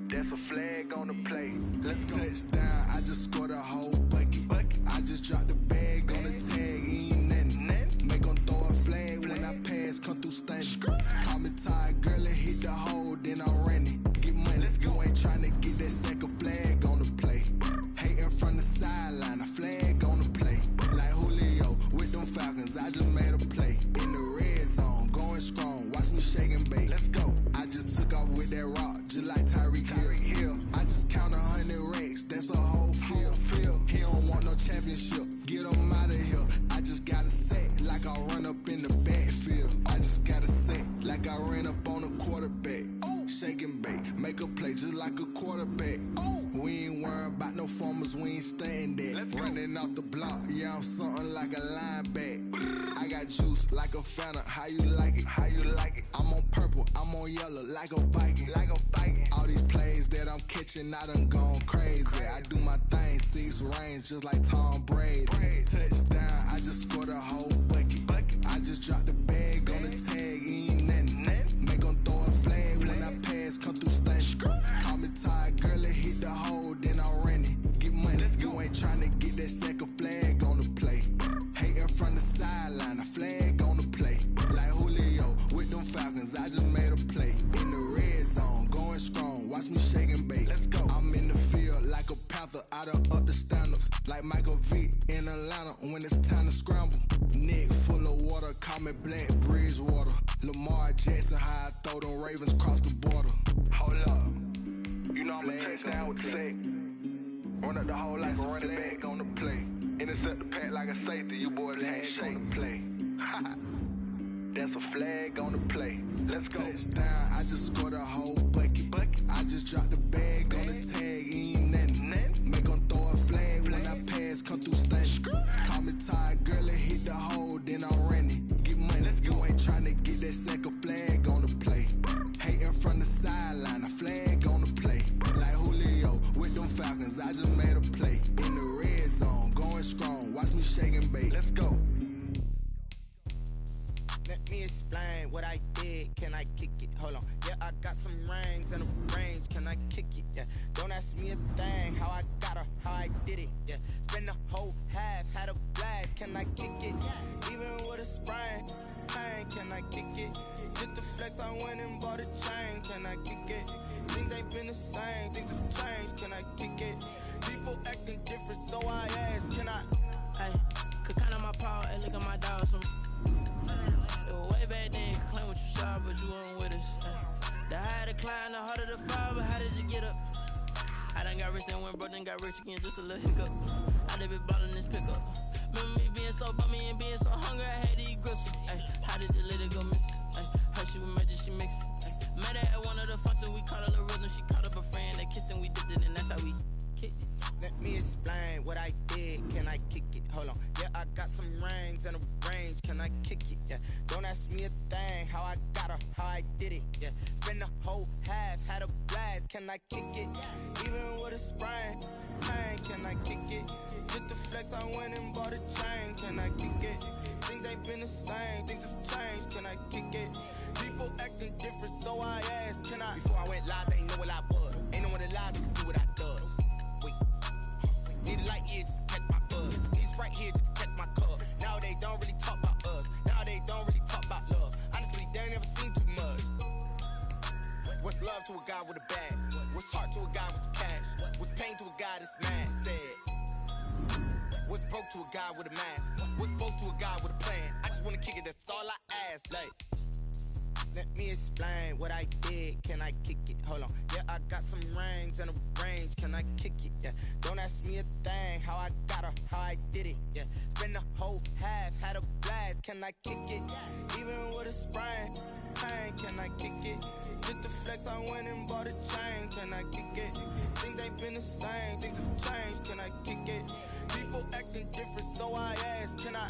That's a flag on the play. Let's go. Touchdown, I just scored a whole bucket. I just dropped the bag on the tag, ain't nothing. Make 'em throw a flag when I pass, come through stunning. Call me tired, girl, and hit the hole, then I'm running. Get money, you ain't tryna get that second flag on the play. Hating from the sideline, a flag on the play. Like Julio with them Falcons, I just made a play. In the red zone, going strong, watch me shake and bake. Let's go. I just took off with that rock, just like Tyreek Hill. I just count 100 racks, that's a whole field. He don't want no championship, get him out of here. I just got a set, like I run up in the backfield. I just got a set, like I ran up on a quarterback. Shake and bake, make a play just like a quarterback. We ain't worrying about no formers, we ain't staying there. Running off the block, yeah, I'm something like a lineback. I got juice like a Fanta, how you like it? How you like it? I'm on purple, I'm on yellow, like a Viking. All these plays that I'm catching, I done gone crazy. I do my thing, 6 range, just like Tom Brady. Touchdown, I just scored a whole bucket. I just dropped the bag on the tag, ain't nothing. Make 'em throw a flag when I pass, come through stunning. Call me tired, girl, and hit the hole, then I'm running. Get money, you ain't tryna get that second flag on the play. Hating from the sideline, a flag on the play. Like Julio with them Falcons, I just made a play. In the red zone, going strong, watch me shake and bake. I'm in the field like a panther, I done up the standards. Like Michael Vick in in Atlanta when it's time to scramble. Neck full of water, call me Black Bridgewater. Lamar Jackson, how I throw them Ravens cross the border. Hold up. You know I'm a touchdown with the sack. Run up the hole like a running back on the play. Intercept the pack like a safety. You boys ain't shake play. That's a flag on the play. Let's go. Touchdown, I just scored a whole bucket. I just dropped the bag on the tag, ain't nothing. Make them throw a flag when I pass, come through stunning. Call me tired, girl, and hit the hole, then I'm running. Get money, you ain't tryna get that second flag on the play. Hating from the sideline, a flag on the play. Like Julio with them Falcons, I just made a play. In the red zone, going strong, watch me shake and bake. Let's go. Let me explain what I did. Can I kick it? Hold on. Yeah, I got some rings and a range. Can I kick it? Yeah. Don't ask me a thing. How I got her, how I did it. Yeah. Spend the whole half, had a blast. Can I kick it? Even with a sprain. Pain, can I kick it? Just the flex, I went and bought a chain. Can I kick it? Things ain't been the same. Things have changed. Can I kick it? People acting different, so I ask. Can I? Hey, could count on my power and look at my dogs. It was way back then, claim what you saw, but you weren't with us. The higher the climb, the harder the fall, but how did you get up? I done got rich and went broke, then got rich again, just a little hiccup. I done been ballin' this pickup. Remember me being so bummy and being so hungry, I had to eat gristle. How did the lady go miss? Her she was magic, she mixed. Met her at one of the functions, we caught a little rhythm, she caught up a friend, they kissed and we dipped it, and that's how we kicked it. Let me explain what I did. Can I kick it? Hold on. Yeah, I got some rings and a range. Can I kick it? Yeah. Don't ask me a thing. How I got her, how I did it. Yeah. Spend the whole half, had a blast. Can I kick it? Even with a sprain. Pain, can I kick it? Just the flex, I went and bought a chain. Can I kick it? Things ain't been the same. Things have changed. Can I kick it? People acting different, so I asked. Can I? Before I went live, they ain't know what I was. Ain't no one alive to do what I does. Need a light here just to catch my buzz. These right here just to catch my cup. Now they don't really talk about us. Now they don't really talk about love. Honestly, they ain't never seen too much. What's love to a guy with a bag? What's heart to a guy with some cash? What's pain to a guy that's mad? Said. What's broke to a guy with a mask? What's broke to a guy with a plan? I just wanna kick it, that's all I ask. Like, let me explain what I did. Can I kick it? Hold on. Yeah, I got some rings and a range. Can I kick it? Yeah. Don't ask me a thing. How I got her, how I did it. Yeah. Spend the whole half, had a blast. Can I kick it? Even with a sprain. Pain, can I kick it? Just the flex, I went and bought a chain. Can I kick it? Things ain't been the same. Things have changed. Can I kick it? People acting different, so I ask. Can I?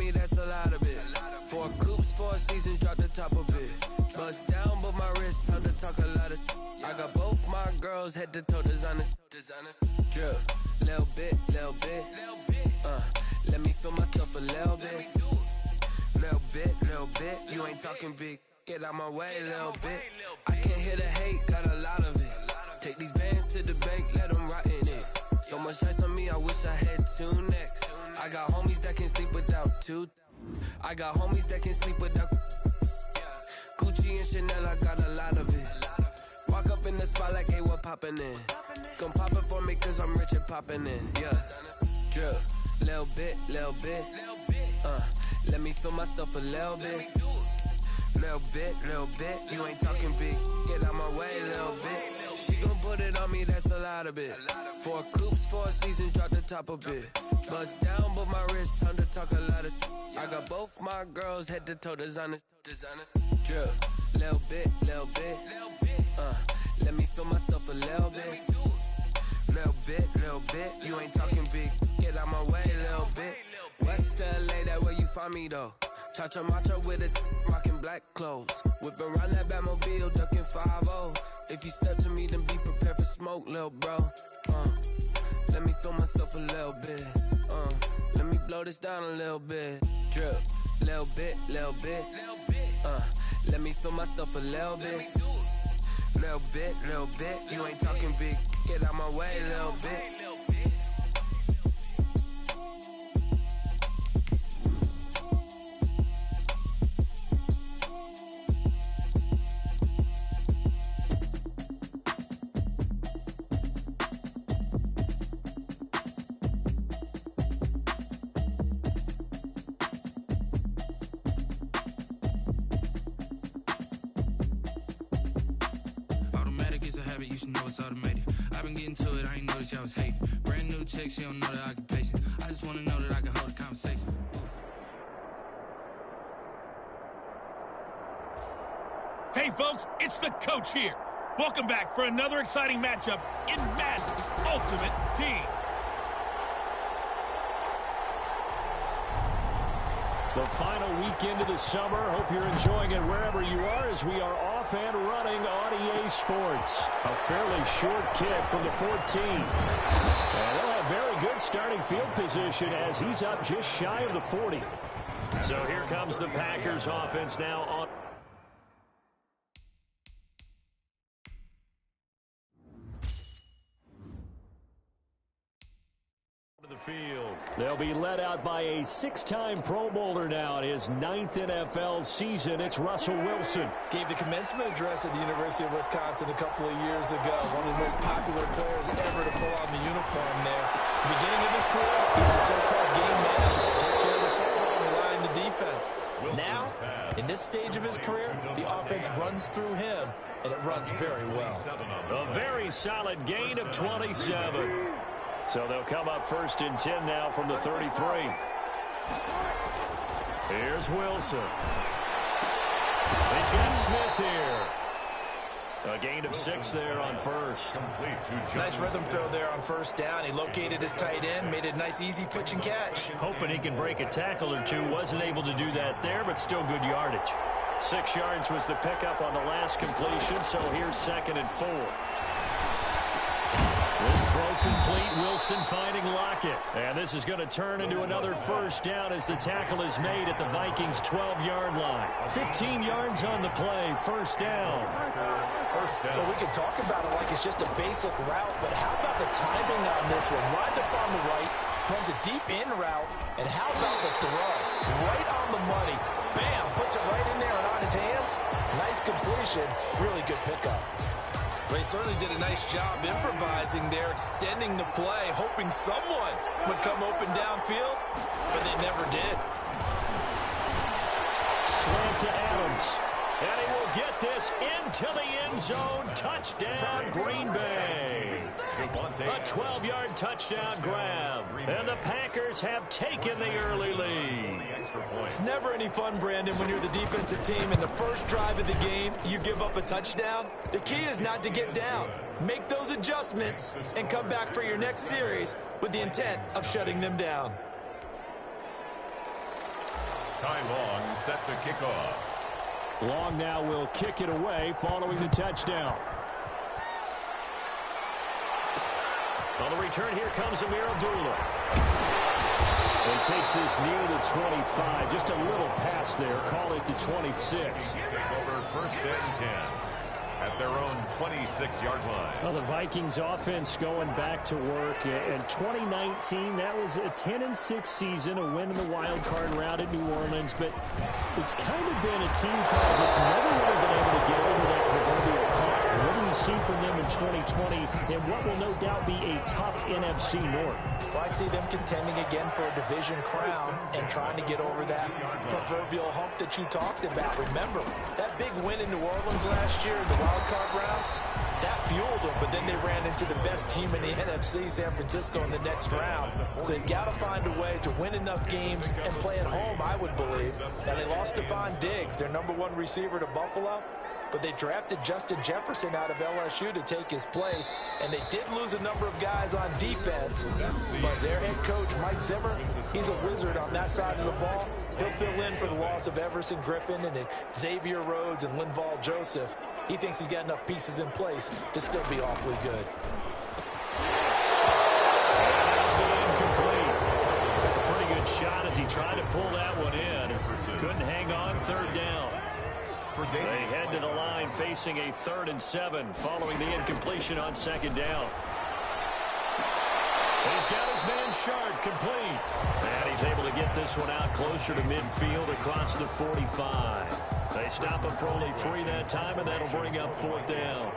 me, that's a lot of it. 4 coops, 4 seasons, drop the top of it. Bust down, but my wrist, time to talk a lot of. I got both my girls, head to toe designer. Drip, little bit. Let me feel myself a little bit. Little bit. You ain't talking big. Get out my way, little bit. I can't hear the hate, got a lot of it. Take these bands to the bank, let them rot in it. So much ice on me, I wish I had 2 necks. I got homies that can sleep without 2. I got homies that can sleep without Gucci and Chanel, I got a lot of it. Walk up in the spot like, hey, what poppin' in? Gon' pop it for me cause I'm rich and poppin' in, yeah. Drip, little bit. Let me feel myself a little bit. Little bit. You ain't talking big. Get out my way, little bit. She gon' put it on me, that's a lot of it. 4 coops, 4 seasons, drop the top a bit. Bust down, but my wrist, time to talk a lot of. I got both my girls, head to toe designer. Drip, little bit. Let me feel myself a little bit. Little bit. You ain't talking big. Get out my way, little bit. West LA, that where you find me though. Cha-cha matcha with a rockin' black clothes. Whip around that Batmobile, ducking 5-0. If you step to me, then be prepared for smoke, lil' bro. Let me feel myself a little bit. Let me blow this down a little bit. Drip, little bit. Let me feel myself a little bit. Little bit. You ain't talking big. Get out my way, little bit. She don't know the occupation. I just wanna know that I can hold a conversation. Hey folks, it's the coach here. Welcome back for another exciting matchup in Madden Ultimate Team. The final weekend of the summer. Hope you're enjoying it wherever you are as we are off and running on EA Sports. A fairly short kick from the 14. And they'll have very good starting field position as he's up just shy of the 40. So here comes the Packers offense now on the field. They'll be led out by a 6-time Pro Bowler now in his 9th NFL season. It's Russell Wilson. Gave the commencement address at the University of Wisconsin a couple of years ago. One of the most popular players ever to pull on the uniform there. Beginning of his career, he was a so-called game manager. Take care of the football and rely on the defense. Now, in this stage of his career, the offense runs through him, and it runs very well. A very solid gain of 27. So they'll come up 1st and 10 now from the 33. Here's Wilson. He's got Smith here. A gain of 6 there on 1st. Nice rhythm throw there on 1st down. He located his tight end, made a nice easy pitch and catch. Hoping he can break a tackle or two. Wasn't able to do that there, but still good yardage. 6 yards was the pickup on the last completion, so here's 2nd and 4. This throw complete. Wilson finding Lockett. And this is going to turn into another 1st down as the tackle is made at the Vikings' 12-yard line. 15 yards on the play. 1st down. Well, we can talk about it like it's just a basic route, but how about the timing on this one? Lined up on the right, runs a deep in route, and how about the throw? Right on the money. Bam! Puts it right in there and on his hands. Nice completion. Really good pickup. Well, he certainly did a nice job improvising there, extending the play, hoping someone would come open downfield, but they never did. Slant to Adams. And he will get this into the end zone. Touchdown, Green Bay. A 12-yard touchdown grab. And the Packers have taken the early lead. It's never any fun, Brandon, when you're the defensive team and the first drive of the game, you give up a touchdown. The key is not to get down. Make those adjustments and come back for your next series with the intent of shutting them down. Ty Long set to kick off. Long now will kick it away following the touchdown. On the return, here comes Amir Abdullah. He takes this near the 25. Just a little pass there. Call it the 26. Take over first and 10 at their own 26-yard line. Well, the Vikings offense going back to work. In 2019, that was a 10-6 season, a win in the wild card round at New Orleans. But it's kind of been a team, Charles, that's never really been able to get over that proverbial hump. What do you see from them in 2020 and what will no doubt be a tough NFC North? Well, I see them contending again for a division crown and trying to get over that proverbial hump that you talked about. Remember, that big win in New Orleans last year in the wild card round, that fueled them, but then they ran into the best team in the NFC, San Francisco, in the next round. So they've got to find a way to win enough games and play at home, I would believe. Now, they lost Stephon Diggs, their #1 receiver, to Buffalo, but they drafted Justin Jefferson out of LSU to take his place, and they did lose a number of guys on defense, but their head coach, Mike Zimmer, he's a wizard on that side of the ball. He'll fill in for the loss of Everson Griffin and Xavier Rhodes and Linval Joseph. He thinks he's got enough pieces in place to still be awfully good. Incomplete. Took a pretty good shot as he tried to pull that one in. Couldn't hang on, third down. They head to the line facing a 3rd and 7 following the incompletion on 2nd down. He's got his man Sharp complete. And he's able to get this one out closer to midfield across the 45. They stop him for only 3 that time, and that'll bring up 4th down.